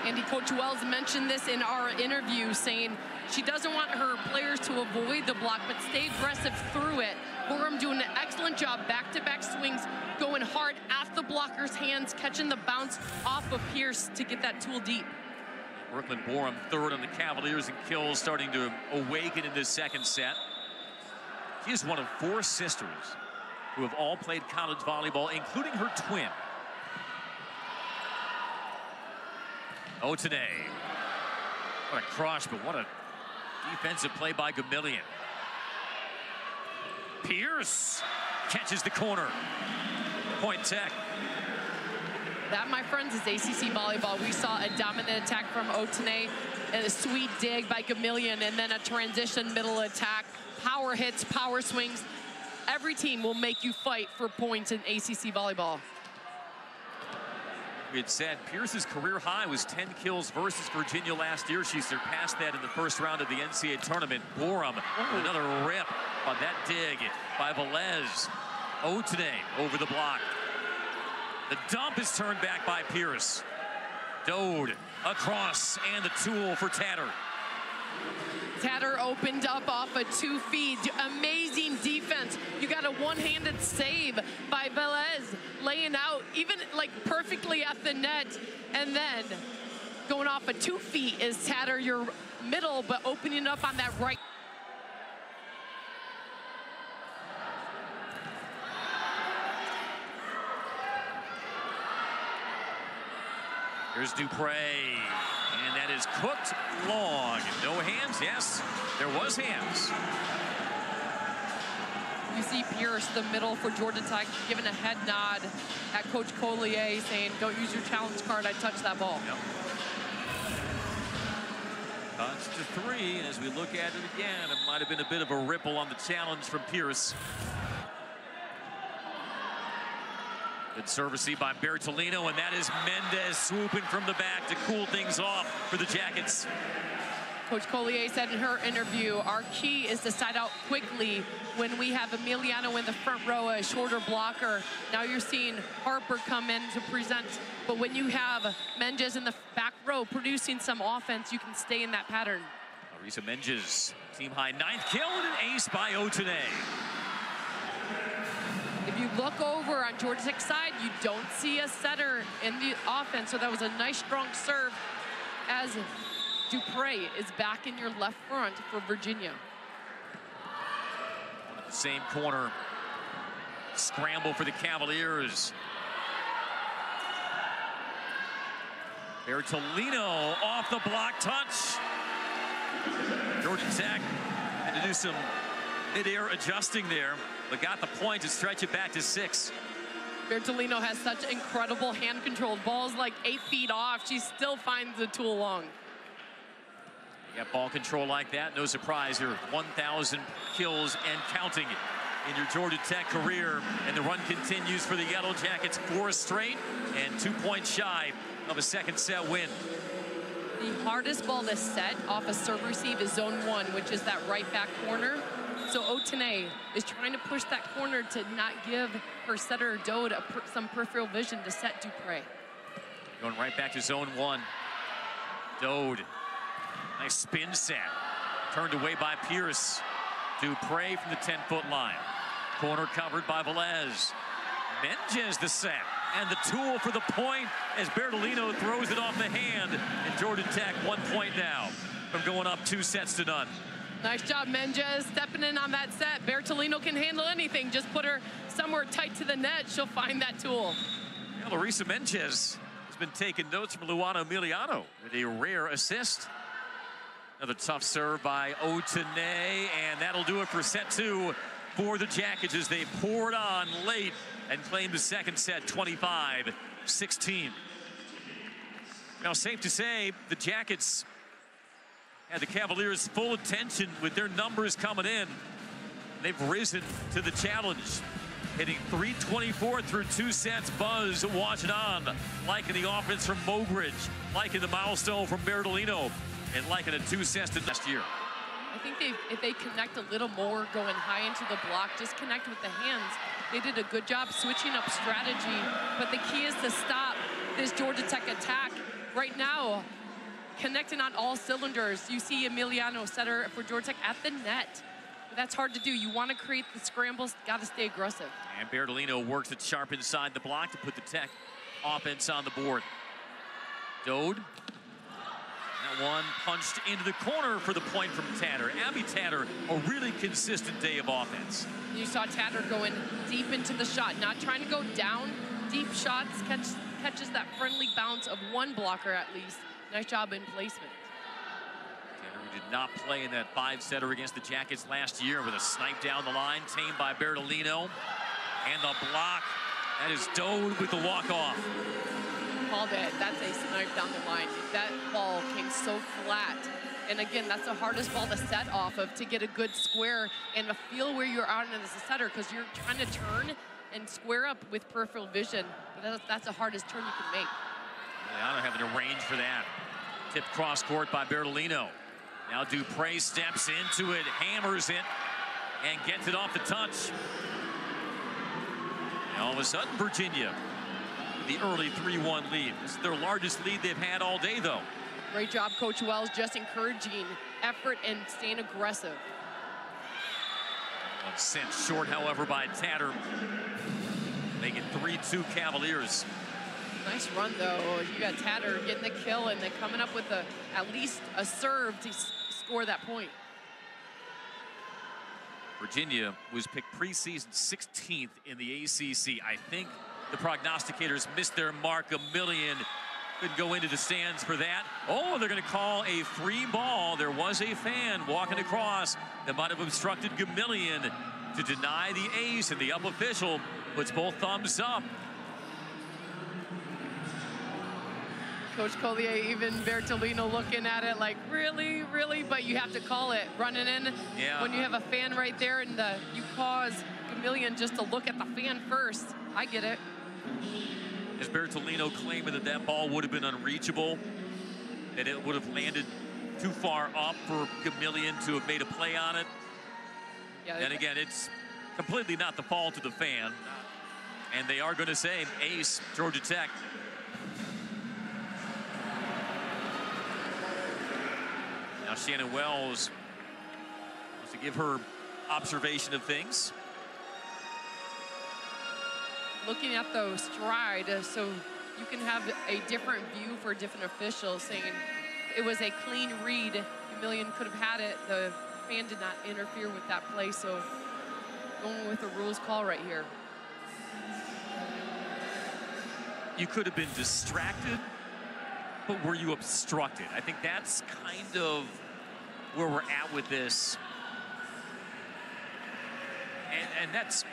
Andy, Coach Wells mentioned this in our interview, saying she doesn't want her players to avoid the block, but stay aggressive through it. Borum doing an excellent job, back-to-back swings, going hard at the blocker's hands, catching the bounce off of Pierce to get that tool deep. Brooklyn Borum third on the Cavaliers in kills, starting to awaken in this second set. She is one of 4 sisters who have all played college volleyball, including her twin. Otene. What a crush, but what a defensive play by Gamillion. Pierce catches the corner. Point Tech. That, my friends, is ACC volleyball. We saw a dominant attack from Otene, and a sweet dig by Gamillion, and then a transition middle attack. Power hits, power swings. Every team will make you fight for points in ACC volleyball. We had said Pierce's career high was 10 kills versus Virginia last year. She surpassed that in the first round of the NCAA tournament. Borum, another rip on that dig by Velez. Otene over the block. The dump is turned back by Pierce. Dode across, and the tool for Tatter. Tatter opened up off of 2 feet. Amazing defense. You got a one-handed save by Velez, laying out even like perfectly at the net. And then going off of 2 feet is Tatter, your middle, but opening up on that right. Here's Dupre, and that is cooked long. No hands, yes, there was hands. You see Pierce, the middle for Georgia Tech, giving a head nod at Coach Collier, saying, don't use your challenge card, I touched that ball. Yep. Touch to 3, and as we look at it again, it might have been a bit of a ripple on the challenge from Pierce. Good service by Bertolino, and that is Mendez swooping from the back to cool things off for the Jackets. Coach Collier said in her interview, our key is to side out quickly when we have Emiliano in the front row, a shorter blocker. Now you're seeing Harper come in to present. But when you have Menges in the back row producing some offense, you can stay in that pattern. Arisa Menges, team high 9th kill and an ace by Otene. If you look over on Georgia Tech's side, you don't see a setter in the offense. So that was a nice, strong serve as Dupre is back in your left front for Virginia. Same corner. Scramble for the Cavaliers. Bertolino off the block touch. Georgia Tech had to do some mid-air adjusting there, but got the point to stretch it back to 6. Bertolino has such incredible hand control. Ball's like 8 feet off. She still finds the tool long. You got ball control like that, no surprise. You're 1,000 kills and counting in your Georgia Tech career. And the run continues for the Yellow Jackets, 4 straight and 2 points shy of a second set win. The hardest ball to set off a serve receive is zone 1, which is that right back corner. So Otene is trying to push that corner to not give her setter Dode some peripheral vision to set Dupre. Going right back to zone 1. Dode. Nice spin set. Turned away by Pierce. Dupre from the 10-foot line. Corner covered by Velez. Menges the set. And the tool for the point as Bertolino throws it off the hand. And Georgia Tech 1 point now from going up 2 sets to none. Nice job, Menges, stepping in on that set. Bertolino can handle anything. Just put her somewhere tight to the net. She'll find that tool. Yeah, Larissa Menges has been taking notes from Luana Emiliano with a rare assist. Another tough serve by Otene, and that'll do it for set 2 for the Jackets as they poured on late and claimed the second set 25-16. Now, safe to say, the Jackets had the Cavaliers' full attention with their numbers coming in. They've risen to the challenge, hitting 324 through 2 sets. Buzz watching on, liking the offense from Mogridge, liking the milestone from Bertolino, and liking a 2 sets to last year. I think if they connect a little more, going high into the block, just connect with the hands. They did a good job switching up strategy, but the key is to stop this Georgia Tech attack. Right now, connecting on all cylinders. You see Emiliano setter for Georgia Tech at the net. But that's hard to do. You want to create the scrambles, got to stay aggressive. And Bertolino works it sharp inside the block to put the Tech offense on the board. Dode. That one punched into the corner for the point from Tatter. Abby Tatter, a really consistent day of offense. You saw Tatter going deep into the shot, not trying to go down. Deep shots, catches that friendly bounce of one blocker at least. Nice job in placement. Tatter, who did not play in that 5-setter against the Jackets last year, with a snipe down the line, tamed by Bertolino. And the block. That is Dode with the walk-off. Called it. That's a snipe down the line. That ball came so flat. And again, that's the hardest ball to set off of, to get a good square and a feel where you're on as a setter, because you're trying to turn and square up with peripheral vision. But that's the hardest turn you can make. Emiliano having to range for that. Tipped cross court by Bertolino. Now Dupre steps into it, hammers it, and gets it off the touch. And all of a sudden, Virginia, the early 3-1 lead. This is their largest lead they've had all day, though. Great job, Coach Wells, just encouraging effort and staying aggressive. One sent short, however, by Tatter. Make it 3-2 Cavaliers. Nice run, though. You got Tatter getting the kill and then coming up with at least a serve to score that point. Virginia was picked preseason 16th in the ACC. I think the prognosticators missed their mark a million. Couldn't go into the stands for that. Oh, they're going to call a free ball. There was a fan walking across that might have obstructed Gamillion to deny the ace, and the up official puts both thumbs up. Coach Collier, even Bertolino looking at it like, really, really? But you have to call it. Running in when you have a fan right there, and you cause Gamillion just to look at the fan first. I get it. Is Bertolino claiming that that ball would have been unreachable, that it would have landed too far up for Gamillion to have made a play on it. Yeah, and again, it's completely not the fault of the fan. And they are going to say ace, Georgia Tech. Now Shannon Wells wants to give her observation of things. Looking at the stride, so you can have a different view for different officials, saying it was a clean read. Gamillion could have had it. The fan did not interfere with that play, so going with the rules call right here. You could have been distracted, but were you obstructed? I think that's kind of where we're at with this. And that's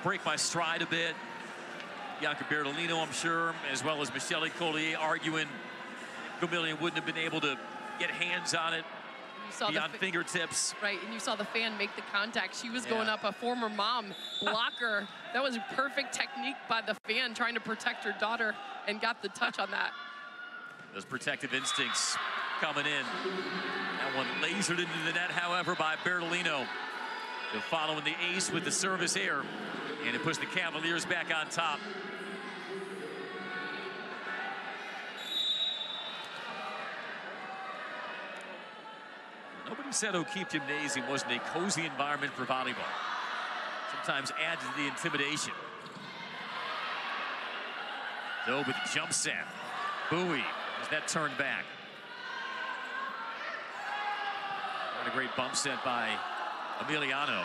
break my stride a bit. Bianca Bertolino, I'm sure, as well as Michelle Collier arguing Gamillion wouldn't have been able to get hands on it beyond fingertips. Right, and you saw the fan make the contact. She was going up, a former mom blocker. That was perfect technique by the fan trying to protect her daughter and got the touch on that. Those protective instincts coming in. That one lasered into the net, however, by Bertolino. So following the ace with the service air, and it puts the Cavaliers back on top. Nobody said O'Keefe Gymnasium wasn't a cozy environment for volleyball. Sometimes adds to the intimidation. Though with the jump set, Bowie has that turned back. What a great bump set by Emiliano.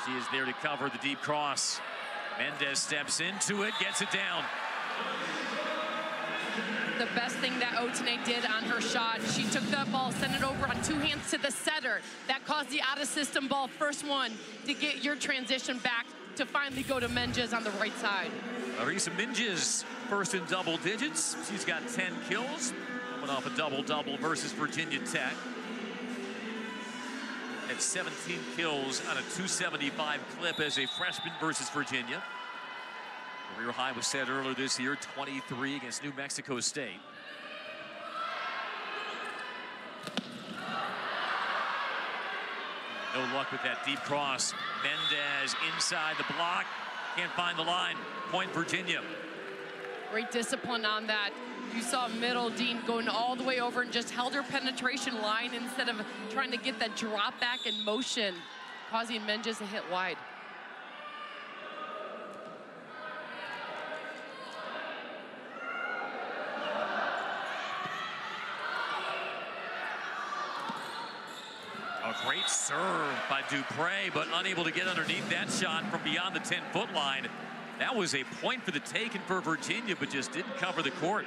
She is there to cover the deep cross. Mendez steps into it, gets it down. The best thing that Otene did on her shot, she took that ball, sent it over on two hands to the setter. That caused the out-of-system ball, first one, to get your transition back to finally go to Menges on the right side. Larissa Menges, first in double digits. She's got 10 kills. Went off a double-double versus Virginia Tech. At 17 kills on a 275 clip as a freshman versus Virginia. Career high was set earlier this year, 23 against New Mexico State. No luck with that deep cross. Mendez inside the block. Can't find the line. Point Virginia. Great discipline on that. You saw Middle Dean going all the way over and just held her penetration line instead of trying to get that drop back in motion, causing Menges to hit wide. A great serve by Dupre, but unable to get underneath that shot from beyond the 10-foot line. That was a point for the taken for Virginia, but just didn't cover the court.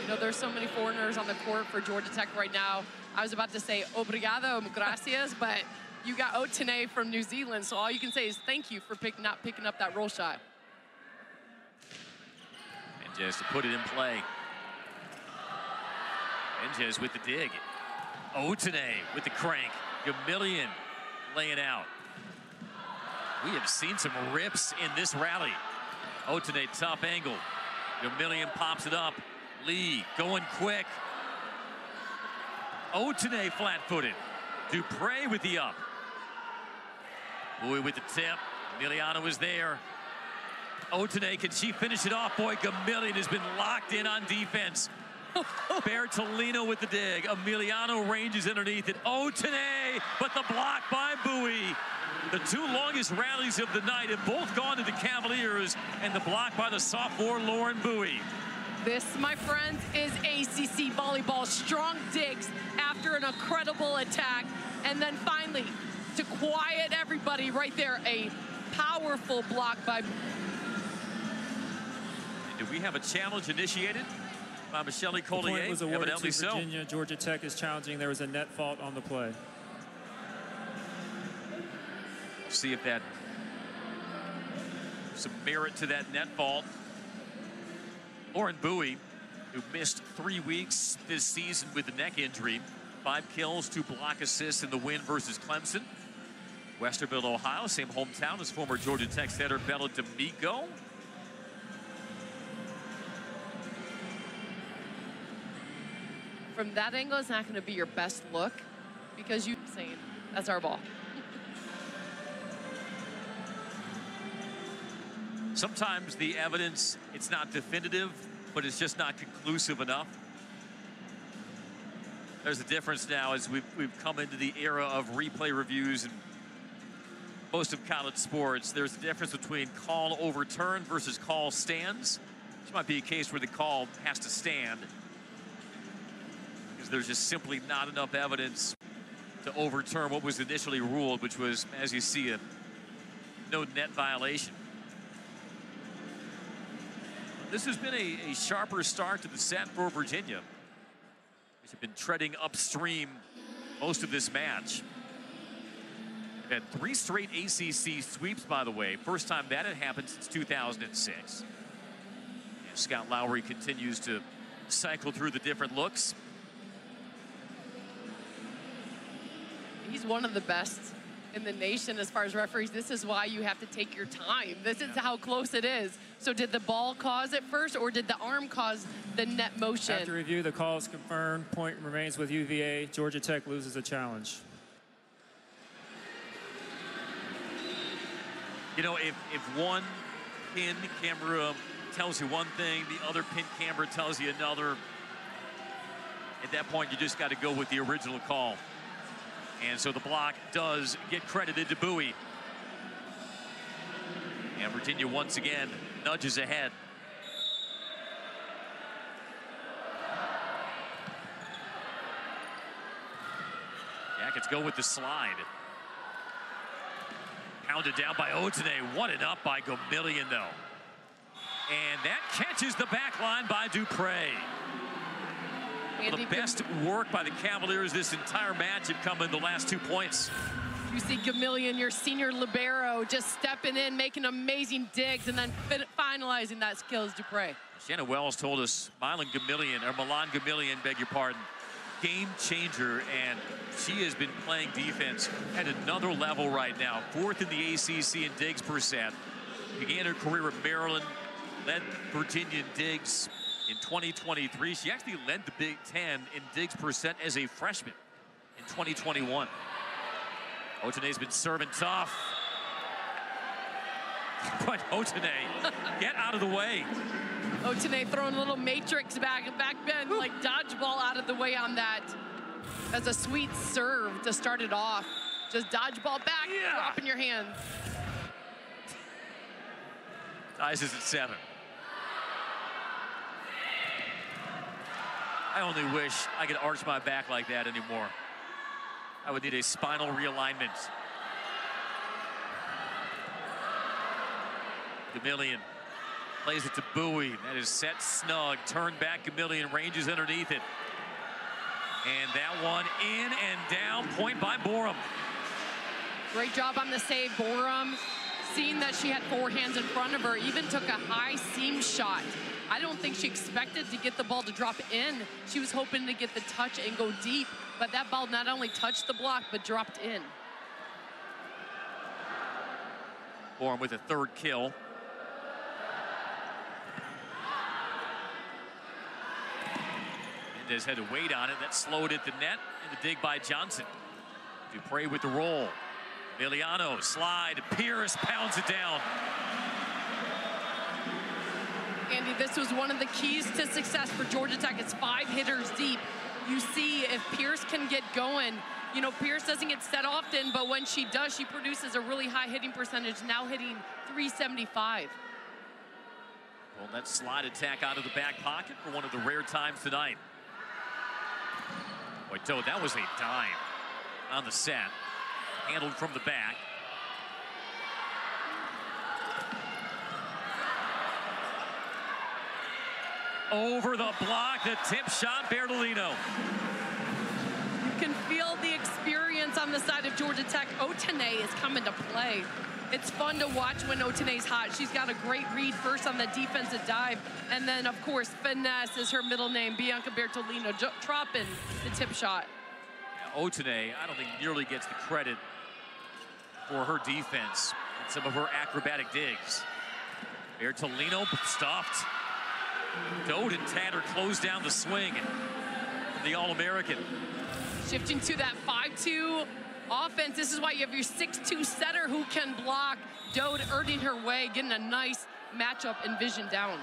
You know, there's so many foreigners on the court for Georgia Tech right now. I was about to say obrigado, gracias, but you got Otene from New Zealand, so all you can say is thank you for not picking up that roll shot. Menges to put it in play. Menges with the dig. Otene with the crank. Gamillion laying out. We have seen some rips in this rally. Otene, tough angle. Gamillion pops it up. Lee going quick. Otene flat-footed. Dupre with the up. Bowie with the tip. Emiliano is there. Otene, can she finish it off? Boy, Gamillion has been locked in on defense. Bertolino with the dig. Emiliano ranges underneath it. Otene, but the block by Bowie. The two longest rallies of the night have both gone to the Cavaliers, and the block by the sophomore Lauren Bowie. This, my friends, is ACC volleyball. Strong digs after an incredible attack. And then finally, to quiet everybody right there, a powerful block by... Do we have a challenge initiated by Michelle Collier? The point was awarded Evidently to Virginia. so. Georgia Tech is challenging. There was a net fault on the play. See if that some merit to that net fault. Lauren Bowie, who missed 3 weeks this season with a neck injury, 5 kills, 2 block assists in the win versus Clemson. Westerville, Ohio, same hometown as former Georgia Tech setter Bella D'Amico. from that angle, it's not going to be your best look because you're saying, that's our ball. Sometimes the evidence, it's not definitive, but it's just not conclusive enough. There's a difference now as we've come into the era of replay reviews and most of college sports. There's a difference between call overturned versus call stands. This might be a case where the call has to stand because there's just simply not enough evidence to overturn what was initially ruled, which was, as you see, a no net violation. This has been a sharper start to the set for Virginia. They've been treading upstream most of this match. They've had 3 straight ACC sweeps, by the way. First time that had happened since 2006. And Scott Lowry continues to cycle through the different looks. He's one of the best in the nation as far as referees. This is why you have to take your time. This is how close it is. So did the ball cause it first, or did the arm cause the net motion? After review, the call is confirmed. Point remains with UVA. Georgia Tech loses a challenge. You know, if one pin camera tells you one thing, the other pin camera tells you another, at that point you just got to go with the original call. And so the block does get credited to Bowie. And Virginia once again nudges ahead. Jackets go with the slide. Pounded down by Otene. What an up by Gomillion, though. And that catches the back line by Dupre. One of the best work by the Cavaliers this entire match have come in the last 2 points. You see Gomillion, your senior libero, just stepping in, making amazing digs, and then finalizing that skill is Dupre. Shannon Wells told us Milan Gomillion, beg your pardon, game changer, and she has been playing defense at another level right now. 4th in the ACC in digs per set. Began her career at Maryland, led Virginia in digs in 2023. She actually led the Big Ten in digs per set as a freshman in 2021. Otene's been serving tough. But Otene, get out of the way. Otene throwing a little matrix back bend, like dodgeball out of the way on that. That's a sweet serve to start it off. Just dodgeball back, drop in your hand. Ties is at 7. I only wish I could arch my back like that anymore. I would need a spinal realignment. Gomillion plays it to Bowie. That is set snug. Turned back, Gomillion ranges underneath it. And that one in and down. Point by Borum. Great job on the save, Borum. Seeing that she had 4 hands in front of her, even took a high seam shot. I don't think she expected to get the ball to drop in. She was hoping to get the touch and go deep, but that ball not only touched the block, but dropped in. Borum with a 3rd kill. Mendez had to wait on it. That slowed at the net, and the dig by Johnson. Dupre with the roll. Emiliano, slide. Pierce pounds it down. Andy, this was one of the keys to success for Georgia Tech. It's 5 hitters deep. You see if Pierce can get going. You know, Pierce doesn't get set often, but when she does, she produces a really high hitting percentage, now hitting .375. Well, that slide attack out of the back pocket for one of the rare times tonight. Boy, Toad, that was a dime on the set. Handled from the back. Over the block, the tip shot, Bertolino. You can feel the experience on the side of Georgia Tech. Otene is coming to play. It's fun to watch when Otene's hot. She's got a great read first on the defensive dive. And then, of course, Finesse is her middle name, Bianca Bertolino, dropping the tip shot. Yeah, Otene, I don't think nearly gets the credit for her defense and some of her acrobatic digs. Bertolino stuffed. Dode and Tanner close down the swing. the All-American. Shifting to that 5-2 offense. This is why you have your 6'2 setter who can block. Dode earning her way, getting a nice matchup and vision down.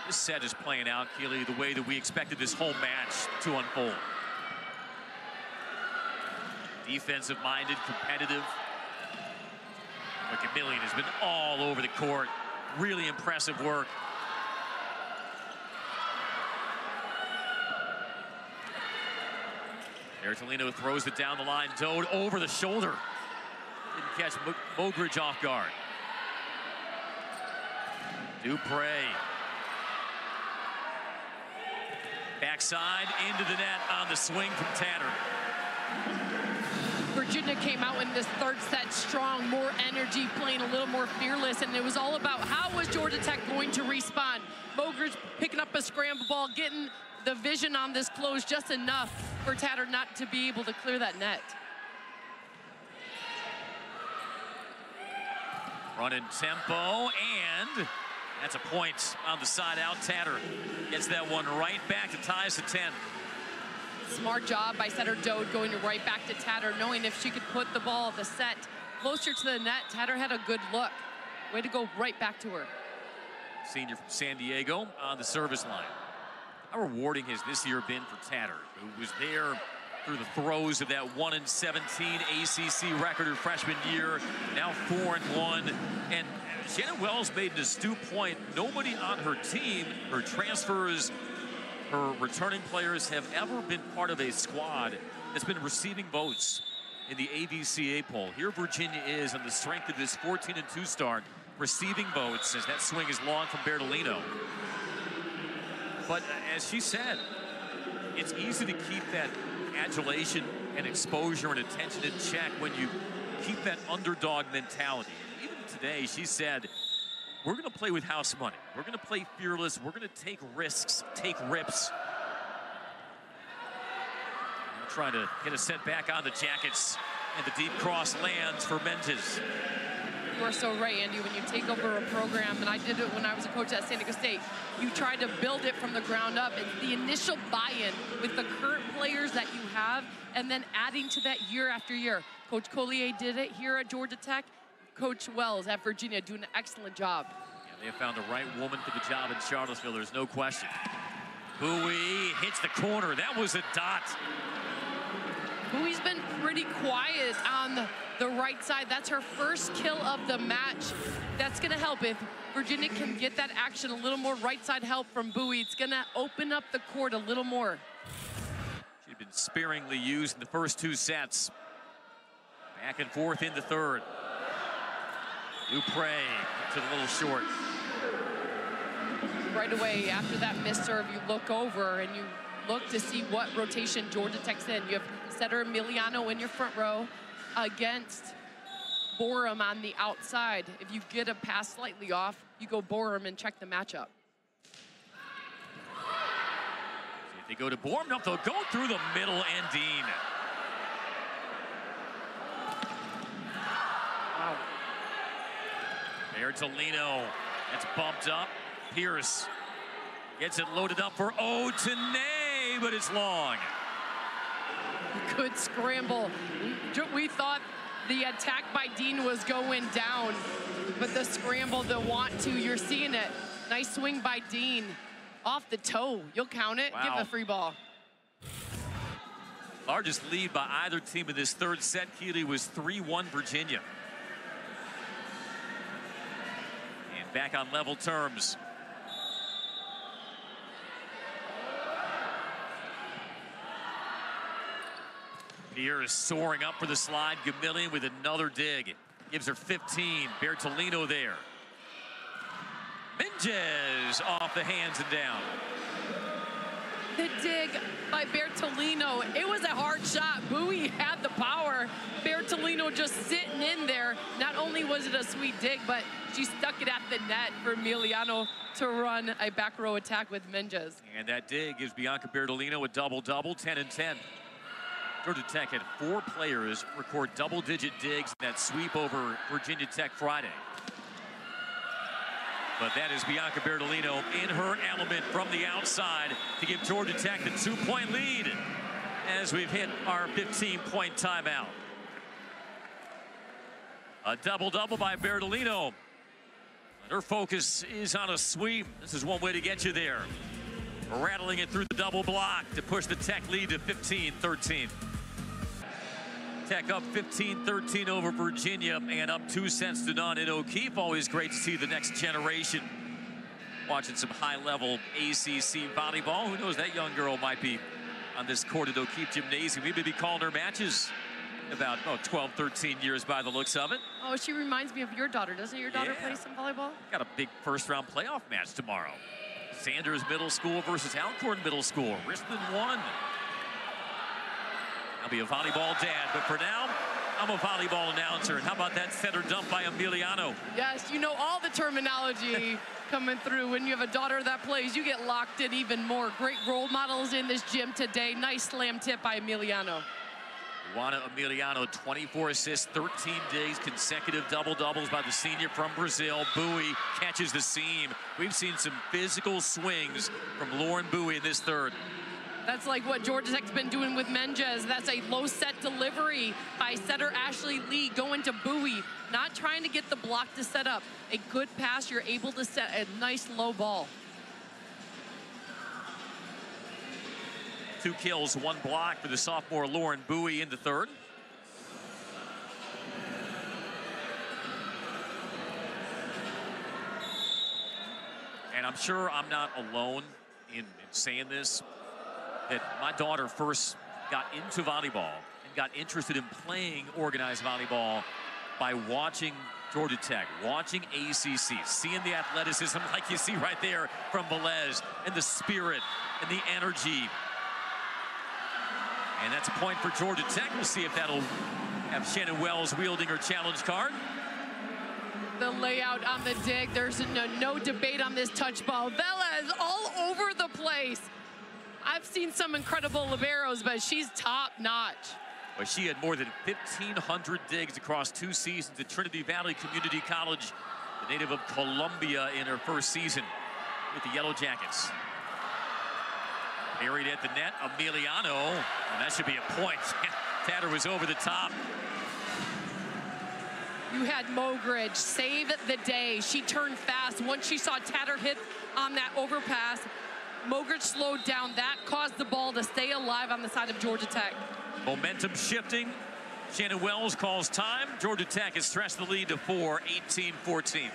This set is playing out, Keely, the way that we expected this whole match to unfold. Defensive-minded, competitive. But Gamillion has been all over the court. Really impressive work. Bertolino throws it down the line. Dode over the shoulder. Didn't catch Mogridge off guard. Dupre. Backside into the net on the swing from Tatter. Virginia came out in this third set strong, more energy, playing a little more fearless, and it was all about how was Georgia Tech going to respond. Mogridge picking up a scramble ball, getting the vision on this close just enough for Tatter not to be able to clear that net. Running tempo, and that's a point on the side out. Tatter gets that one right back to ties to 10. Smart job by setter Dode going right back to Tatter, knowing if she could put the ball, the set, closer to the net. Tatter had a good look. Way to go right back to her. Senior from San Diego on the service line. How rewarding has this year been for Tatter, who was there through the throes of that 1-17 ACC record her freshman year, now 4-1. And Shannon Wells made an astute point. Nobody on her team, her transfers, her returning players have ever been part of a squad that's been receiving votes in the AVCA poll. Here Virginia is on the strength of this 14-2 start, receiving votes as that swing is long from Bertolino. But as she said, it's easy to keep that adulation and exposure and attention in check when you keep that underdog mentality. And even today, she said, we're going to play with house money. We're going to play fearless. We're going to take risks, take rips. We're trying to get a set back on the Jackets, and the deep cross lands for Menges. You are so right, Andy. When you take over a program, and I did it when I was a coach at San Diego State, you try to build it from the ground up. And the initial buy-in with the current players that you have, and then adding to that year after year. Coach Collier did it here at Georgia Tech. Coach Wells at Virginia doing an excellent job. Yeah, they have found the right woman for the job in Charlottesville, there's no question. Bowie hits the corner. That was a dot. Bowie's been pretty quiet on the right side. That's her first kill of the match. That's going to help. If Virginia can get that action, a little more right side help from Bowie, it's going to open up the court a little more. She'd been sparingly used in the first two sets. Back and forth in the third. Dupre to the little short. Right away after that miss serve, you look over and you look to see what rotation Georgia Tech's in. You have setter Emiliano in your front row against Borum on the outside. If you get a pass slightly off, you go Borum and check the matchup. See if they go to Borum. Nope, they'll go through the middle and Dean. Wow. Bertolino, that's bumped up. Pierce gets it loaded up for Otenay, but it's long. Good scramble. We thought the attack by Dean was going down, but the scramble, the want to, you're seeing it. Nice swing by Dean. Off the toe, you'll count it. Wow. Give a free ball. Largest lead by either team in this third set, Keely, was 3-1 Virginia. And back on level terms. Pierce soaring up for the slide. Gamillion with another dig. Gives her 15. Bertolino there. Menges off the hands and down. The dig by Bertolino. It was a hard shot. Bowie had the power. Bertolino just sitting in there. Not only was it a sweet dig, but she stuck it at the net for Emiliano to run a back row attack with Menges. And that dig gives Bianca Bertolino a double-double, 10 and 10. Georgia Tech had 4 players record double-digit digs in that sweep over Virginia Tech Friday. But that is Bianca Bertolino in her element from the outside to give Georgia Tech the 2-point lead as we've hit our 15-point timeout. A double-double by Bertolino. And her focus is on a sweep. This is one way to get you there. Rattling it through the double block to push the Tech lead to 15-13. Tech up 15-13 over Virginia and up 2 sets to none in O'Keefe. Always great to see the next generation watching some high-level ACC volleyball. Who knows, that young girl might be on this court at O'Keefe Gymnasium. We may be calling her matches about 12, 13 years by the looks of it. Oh, she reminds me of your daughter. Doesn't your daughter play some volleyball? Got a big first-round playoff match tomorrow. Sanders Middle School versus Alcorn Middle School. Richmond won. I'll be a volleyball dad, but for now, I'm a volleyball announcer. And how about that setter dump by Emiliano? Yes, you know all the terminology coming through. When you have a daughter that plays, you get locked in even more. Great role models in this gym today. Nice slam tip by Emiliano. Juana Emiliano, 24 assists, 13 days consecutive double-doubles by the senior from Brazil. Bowie catches the seam. We've seen some physical swings from Lauren Bowie in this third. That's like what Georgia Tech's been doing with Menges. That's a low set delivery by setter Ashley Lee going to Bowie. Not trying to get the block to set up. A good pass, you're able to set a nice low ball. 2 kills, 1 block for the sophomore Lauren Bowie in the third. And I'm sure I'm not alone in saying this, that my daughter first got into volleyball and got interested in playing organized volleyball by watching Georgia Tech, watching ACC, seeing the athleticism like you see right there from Velez, and the spirit and the energy. And that's a point for Georgia Tech. We'll see if that'll have Shannon Wells wielding her challenge card. The layout on the dig, there's no debate on this touch ball. Velez all over the place. I've seen some incredible liberos, but she's top notch. Well, she had more than 1,500 digs across 2 seasons at Trinity Valley Community College, the native of Columbia, in her first season with the Yellow Jackets. Buried at the net, Emiliano, and that should be a point. Tatter was over the top. You had Mogridge save the day. She turned fast. Once she saw Tatter hit on that overpass, Mogridge slowed down. That caused the ball to stay alive on the side of Georgia Tech. Momentum Shifting. Shannon Wells calls time. Georgia Tech has stretched the lead to 4, 18-14.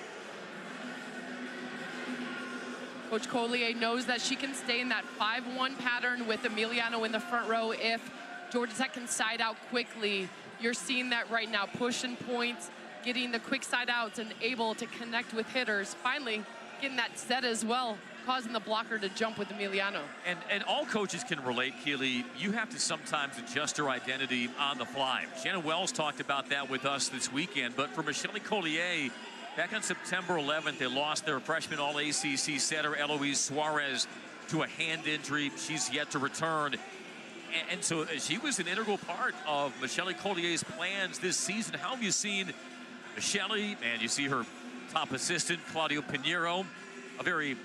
Coach Collier knows that she can stay in that 5-1 pattern with Emiliano in the front row. If Georgia Tech can side out quickly, you're seeing that right now. Pushing points, getting the quick side outs, and able to connect with hitters. Finally, getting that set as well, causing the blocker to jump with Emiliano. And all coaches can relate, Keely. You have to sometimes adjust your identity on the fly. Shannon Wells talked about that with us this weekend, but for Michelle Collier, back on September 11th, they lost their freshman All-ACC setter Eloise Suarez to a hand injury. She's yet to return. And so she was an integral part of Michelle Collier's plans this season. How have you seen Michelle? And you see her top assistant, Claudio Pinheiro, a very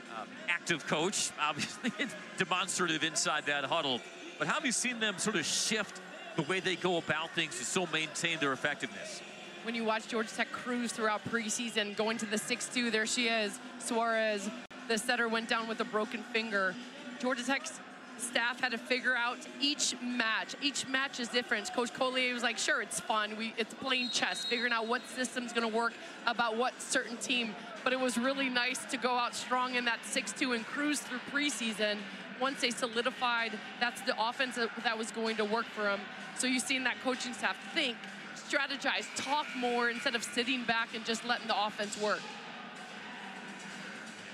active coach, obviously demonstrative inside that huddle. But how have you seen them sort of shift the way they go about things to still maintain their effectiveness? When you watch Georgia Tech cruise throughout preseason, going to the 6-2, there she is. Suarez, the setter, went down with a broken finger. Georgia Tech's staff had to figure out each match. Each match is different. Coach Collier was like, sure, it's fun. It's playing chess, figuring out what system's going to work about what certain team. But it was really nice to go out strong in that 6-2 and cruise through preseason. Once they solidified, that's the offense that was going to work for them. So you've seen that coaching staff think, strategize, talk more instead of sitting back and just letting the offense work.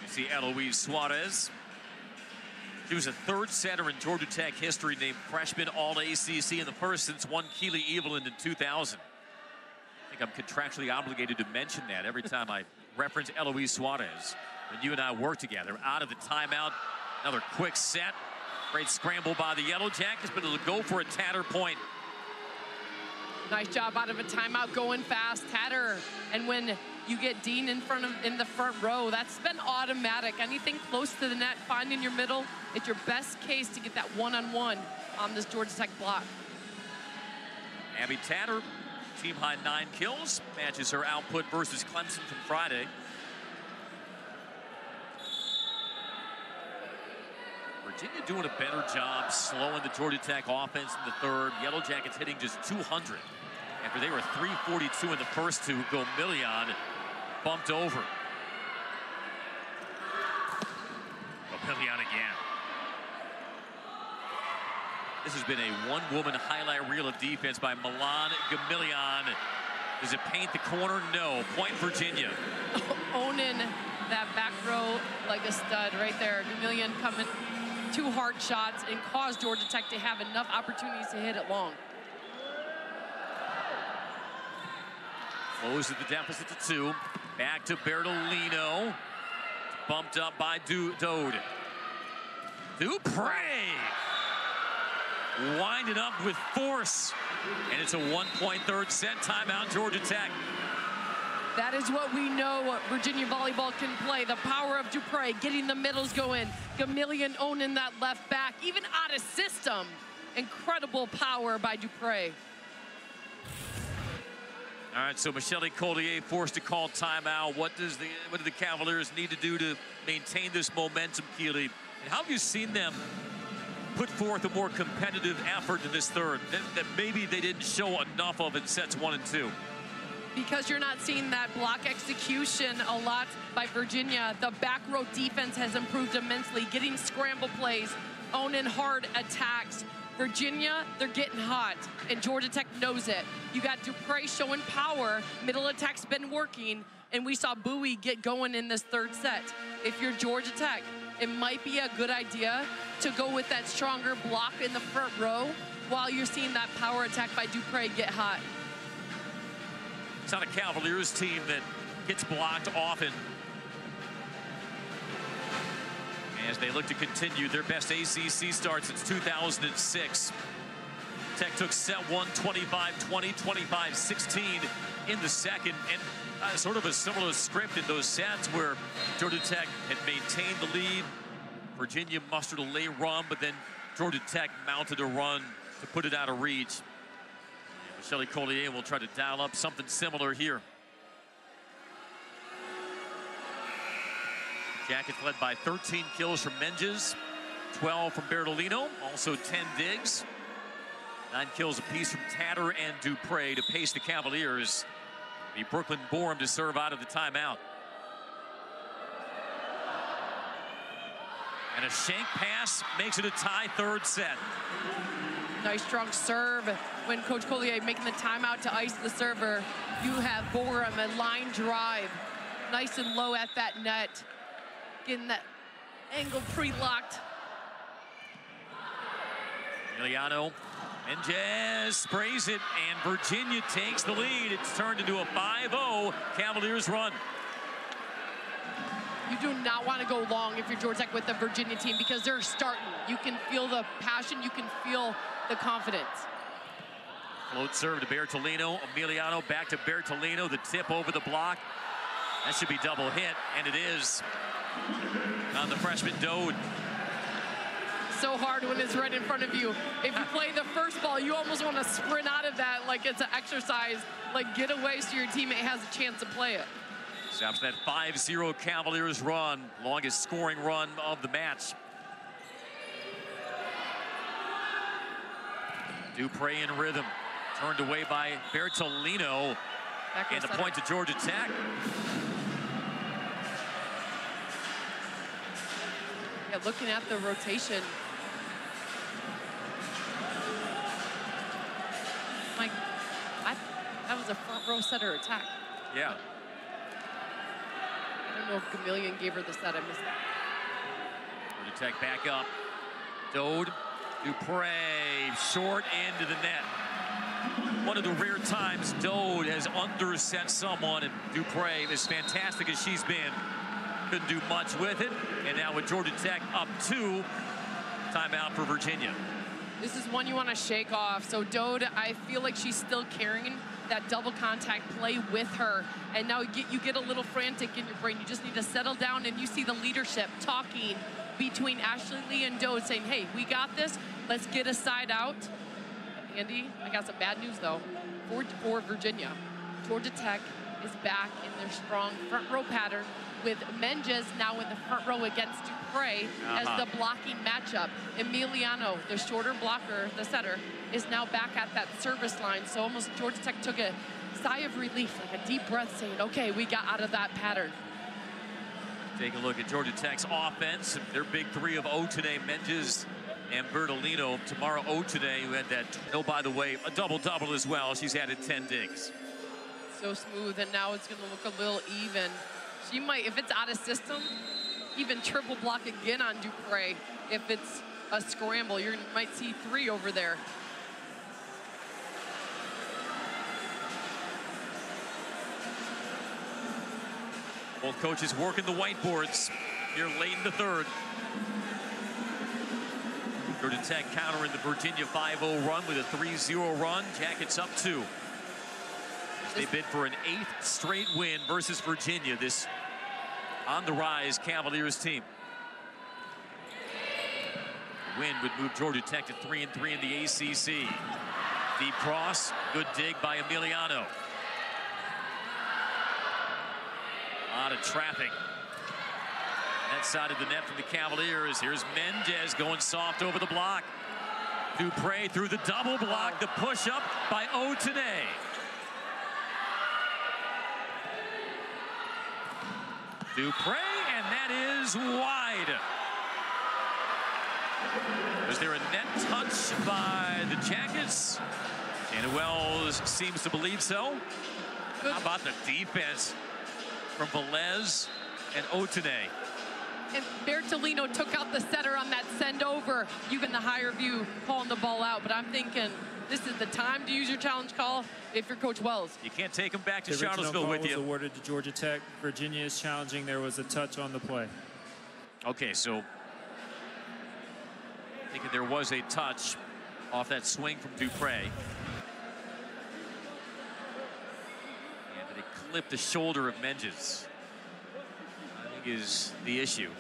You see Eloise Suarez. She was a third setter in Georgia Tech history named freshman All-ACC, and the first since one Keely Evelyn in 2000. I think I'm contractually obligated to mention that every time I reference Eloise Suarez. When you and I work together, out of the timeout, another quick set. Great scramble by the Yellow Jackets, but it'll go for a Tatter point. Nice job out of a timeout, going fast. Tatter, and when You get Dean in the front row. That's been automatic. Anything close to the net, find in your middle. It's your best case to get that one-on-one on this Georgia Tech block. Abby Tatter, team high 9 kills, matches her output versus Clemson from Friday. Virginia doing a better job slowing the Georgia Tech offense in the third. Yellow Jackets hitting just 200 after they were 342 in the first two. Gomillion bumped over. Gomillion again. This has been a one-woman highlight reel of defense by Milan Gomillion. Does it paint the corner? No. Point Virginia. Owning that back row like a stud right there. Gomillion coming 2 hard shots and caused Georgia Tech to have enough opportunities to hit it long. Closes the deficit to 2. Back to Bertolino. Bumped up by Dode. Dupre. Winding up with force. And it's a 1-point third set. Timeout, Georgia Tech. That is what we know what Virginia volleyball can play. The power of Dupre, getting the middles going. Gomillion owning that left back, even out of system. Incredible power by Dupre. All right, so Michelle Collier forced to call timeout. What do the Cavaliers need to do to maintain this momentum, Keely? And how have you seen them put forth a more competitive effort in this third that maybe they didn't show enough of in sets 1 and 2? Because you're not seeing that block execution a lot by Virginia. The back row defense has improved immensely, getting scramble plays, owning hard attacks. Virginia, they're getting hot, and Georgia Tech knows it. You got Dupre showing power, middle attack's been working, and we saw Bowie get going in this third set. If you're Georgia Tech, it might be a good idea to go with that stronger block in the front row while you're seeing that power attack by Dupre get hot. It's not a Cavaliers team that gets blocked often. As they look to continue their best ACC start since 2006. Tech took set 1, 25-20, 25-16 in the second. And sort of a similar script in those sets where Georgia Tech had maintained the lead. Virginia mustered a late run, but then Georgia Tech mounted a run to put it out of reach. Michelle Collier will try to dial up something similar here. Jackets led by 13 kills from Menges, 12 from Bertolino, also 10 digs. 9 kills apiece from Tatter and Dupre to pace the Cavaliers. The Brooklyn Borum to serve out of the timeout. And a shank pass makes it a tie third set. Nice strong serve when Coach Collier making the timeout to ice the server. You have Borum, a line drive, nice and low at that net. Getting that angle pre-locked. Emiliano, Menges sprays it, and Virginia takes the lead. It's turned into a 5-0 Cavaliers run. You do not want to go long if you're Georgia Tech with the Virginia team because they're starting. You can feel the passion, you can feel the confidence. Float serve to Bertolino. Emiliano back to Bertolino. The tip over the block. That should be double hit, and it is. On the freshman Dode. So hard when it's right in front of you. If you play the first ball, you almost want to sprint out of that like it's an exercise. Like get away so your teammate has a chance to play it. Stops that 5-0 Cavaliers run. Longest scoring run of the match. Dupre in rhythm. Turned away by Bertolino. And the point to Georgia Tech. Yeah, looking at the rotation. Like, that was a front row setter attack. Yeah. I don't know if Gomillion gave her the set. I missed that. Georgia Tech back up. Dode, Dupre, short into the net. One of the rare times Dode has underset someone, and Dupre, as fantastic as she's been, couldn't do much with it. And now with Georgia Tech up 2, timeout for Virginia. This is one you want to shake off. So Dode, I feel like she's still carrying that double contact play with her. And now you get a little frantic in your brain. You just need to settle down, and you see the leadership talking between Ashley Lee and Dode saying, hey, we got this. Let's get a side out. Andy, I got some bad news, though, for Virginia. Georgia Tech is back in their strong front row pattern with Menges now in the front row against Dupre as the blocking matchup. Emiliano, the shorter blocker, the setter, is now back at that service line. So almost Georgia Tech took a sigh of relief, like a deep breath, saying, okay, we got out of that pattern. Take a look at Georgia Tech's offense. Their big three of Otene, Menges, and Bertolino. Tomorrow, Otene, who had that, oh, by the way, a double-double as well. She's added 10 digs. So smooth, and now it's going to look a little even. She might, if it's out of system, even triple block again on Dupre. If it's a scramble, you might see 3 over there. Both coaches working the whiteboards here late in the third. Georgia Tech countering the Virginia 5-0 run with a 3-0 run. Jackets up 2. They bid for an 8th straight win versus Virginia, this on-the-rise Cavaliers team. The win would move Georgia Tech to 3-3 in the ACC. Deep cross, good dig by Emiliano. A lot of traffic. That side of the net from the Cavaliers. Here's Menges going soft over the block. Dupre through the double block, the push-up by Otene. Dupre, and that is wide. Was there a net touch by the Jackets? Dana Wells seems to believe so. How about the defense from Velez and Otene? And Bertolino took out the setter on that send over. You've in the higher view calling the ball out, but I'm thinking this is the time to use your challenge call if you're Coach Wells. You can't take him back to the Charlottesville with you. Was awarded to Georgia Tech. Virginia is challenging. There was a touch on the play. Okay, so thinking there was a touch off that swing from Dupre. And did it clip the shoulder of Menges? I think is the issue.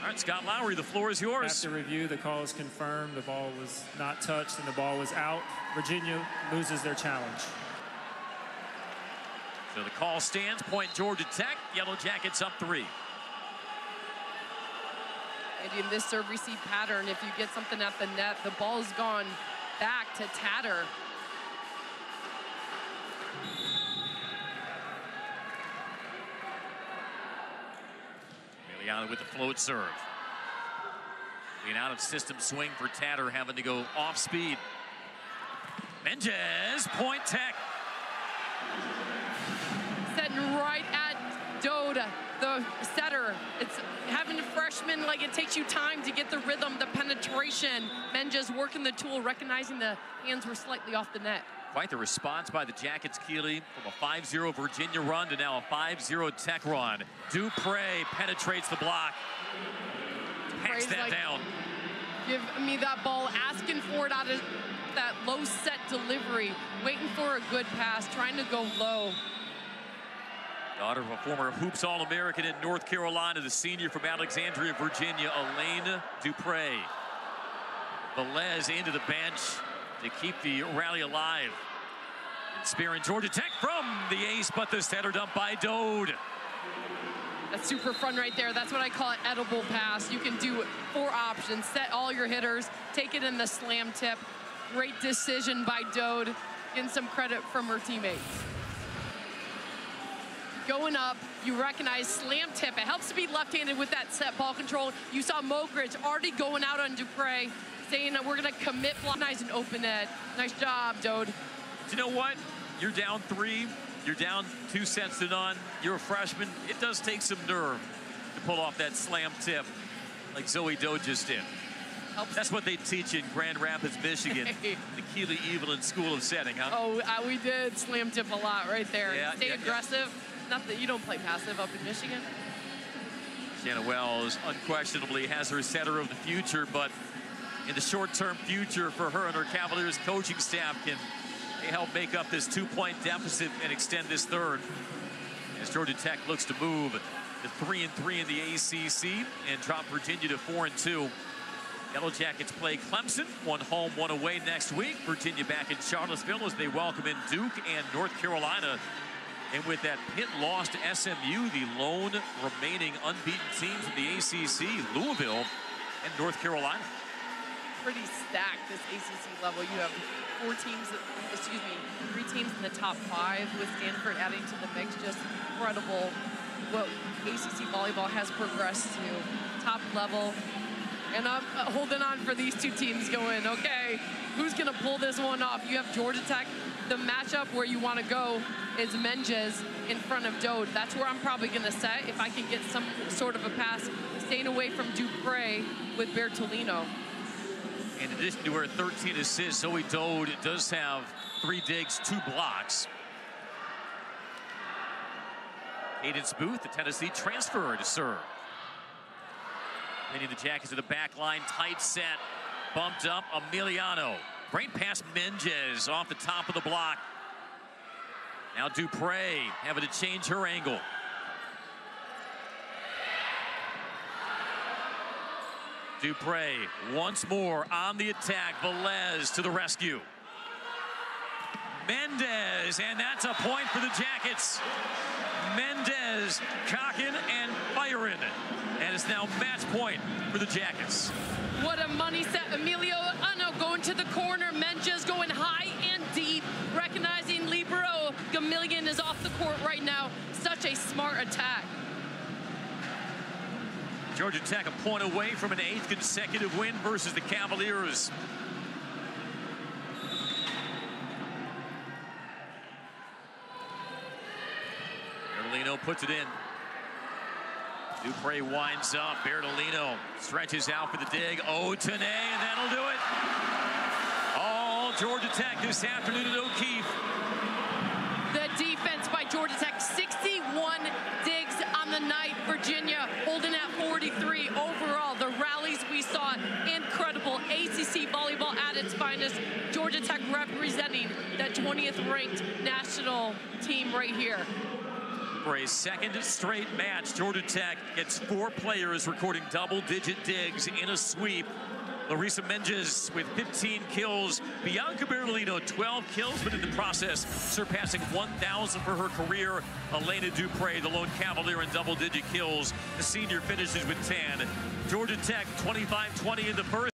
All right, Scott Lowry, the floor is yours. After review, the call is confirmed. The ball was not touched and the ball was out. Virginia loses their challenge. So the call stands, point Georgia Tech, Yellow Jackets up 3. And in this serve receive pattern, if you get something at the net, the ball's gone back to Tatter. Emiliano with the float serve. An out of system swing for Tatter, having to go off speed. Menges, point Tech. Setting right at Dode, the setter. It's having a freshman, like it takes you time to get the rhythm, the penetration. Menges working the tool, recognizing the hands were slightly off the net. Quite the response by the Jackets, Keeley, from a 5-0 Virginia run to now a 5-0 Tech run. Dupre penetrates the block. Hacks that down. Give me that ball, asking for it out of that low set delivery, waiting for a good pass, trying to go low. Daughter of a former Hoops All-American in North Carolina, the senior from Alexandria, Virginia, Elaine Dupre. Velez into the bench to keep the rally alive. And sparing Georgia Tech from the ace, but the setter dump by Dode. That's super fun right there. That's what I call an edible pass. You can do 4 options, set all your hitters, take it in the slam tip. Great decision by Dode. Getting some credit from her teammates. Going up, you recognize slam tip. It helps to be left-handed with that set ball control. You saw Mogridge already going out on Dupre, saying that we're gonna commit block. Nice and open net. Nice job, Dode. You know what? You're down 3. You're down 2 sets to none. You're a freshman. It does take some nerve to pull off that slam tip like Zoe Dode just did. That's what they teach in Grand Rapids, Michigan, the Keeley Evelyn School of Setting, huh? Oh, we did slam tip a lot right there. Yeah, Stay aggressive. Not that you don't play passive up in Michigan. Shannon Wells unquestionably has her setter of the future, but in the short-term future for her and her Cavaliers coaching staff, can they help make up this 2-point deficit and extend this third? As Georgia Tech looks to move to 3-3 in the ACC and drop Virginia to 4-2. Yellow Jackets play Clemson, one home, one away next week. Virginia back in Charlottesville as they welcome in Duke and North Carolina. And with that Pitt loss to SMU, the lone remaining unbeaten teams in the ACC, Louisville and North Carolina. Pretty stacked, this ACC level. You have 3 teams in the top 5 with Stanford adding to the mix. Just incredible what ACC volleyball has progressed to. Top level. And I'm holding on for these 2 teams going, okay, who's going to pull this one off? You have Georgia Tech. The matchup where you want to go is Menges in front of Dode. That's where I'm probably going to set if I can get some sort of a pass, staying away from Dupre with Bertolino. In addition to her 13 assists, Zoe Dode does have 3 digs, 2 blocks. Cadence Booth, the Tennessee transfer, to serve. Pinning the Jackets to the back line, tight set, bumped up, Emiliano. Great pass, Menges off the top of the block. Now Dupre having to change her angle. Dupre once more on the attack. Velez to the rescue. Mendes, and that's a point for the Jackets. Mendes cocking and firing. And it's now match point for the Jackets. What a money set. Emilio going to the corner. Menges going high and deep. Recognizing libero. Gamillion is off the court right now. Such a smart attack. Georgia Tech a point away from an 8th consecutive win versus the Cavaliers. Bertolino puts it in. Dupre winds up. Bertolino stretches out for the dig. Otene, and that'll do it. All Georgia Tech this afternoon at O'Keefe. The defense by Georgia Tech, 61 digs on the night. Virginia holding at 43. Overall, the rallies we saw, incredible. ACC volleyball at its finest. Georgia Tech representing that 20th ranked national team right here. For a second straight match, Georgia Tech gets 4 players recording double-digit digs in a sweep. Larissa Menges with 15 kills. Bianca Bertolino, 12 kills, but in the process, surpassing 1,000 for her career. Elena Dupre, the lone Cavalier in double-digit kills. The senior finishes with 10. Georgia Tech, 25-20 in the first.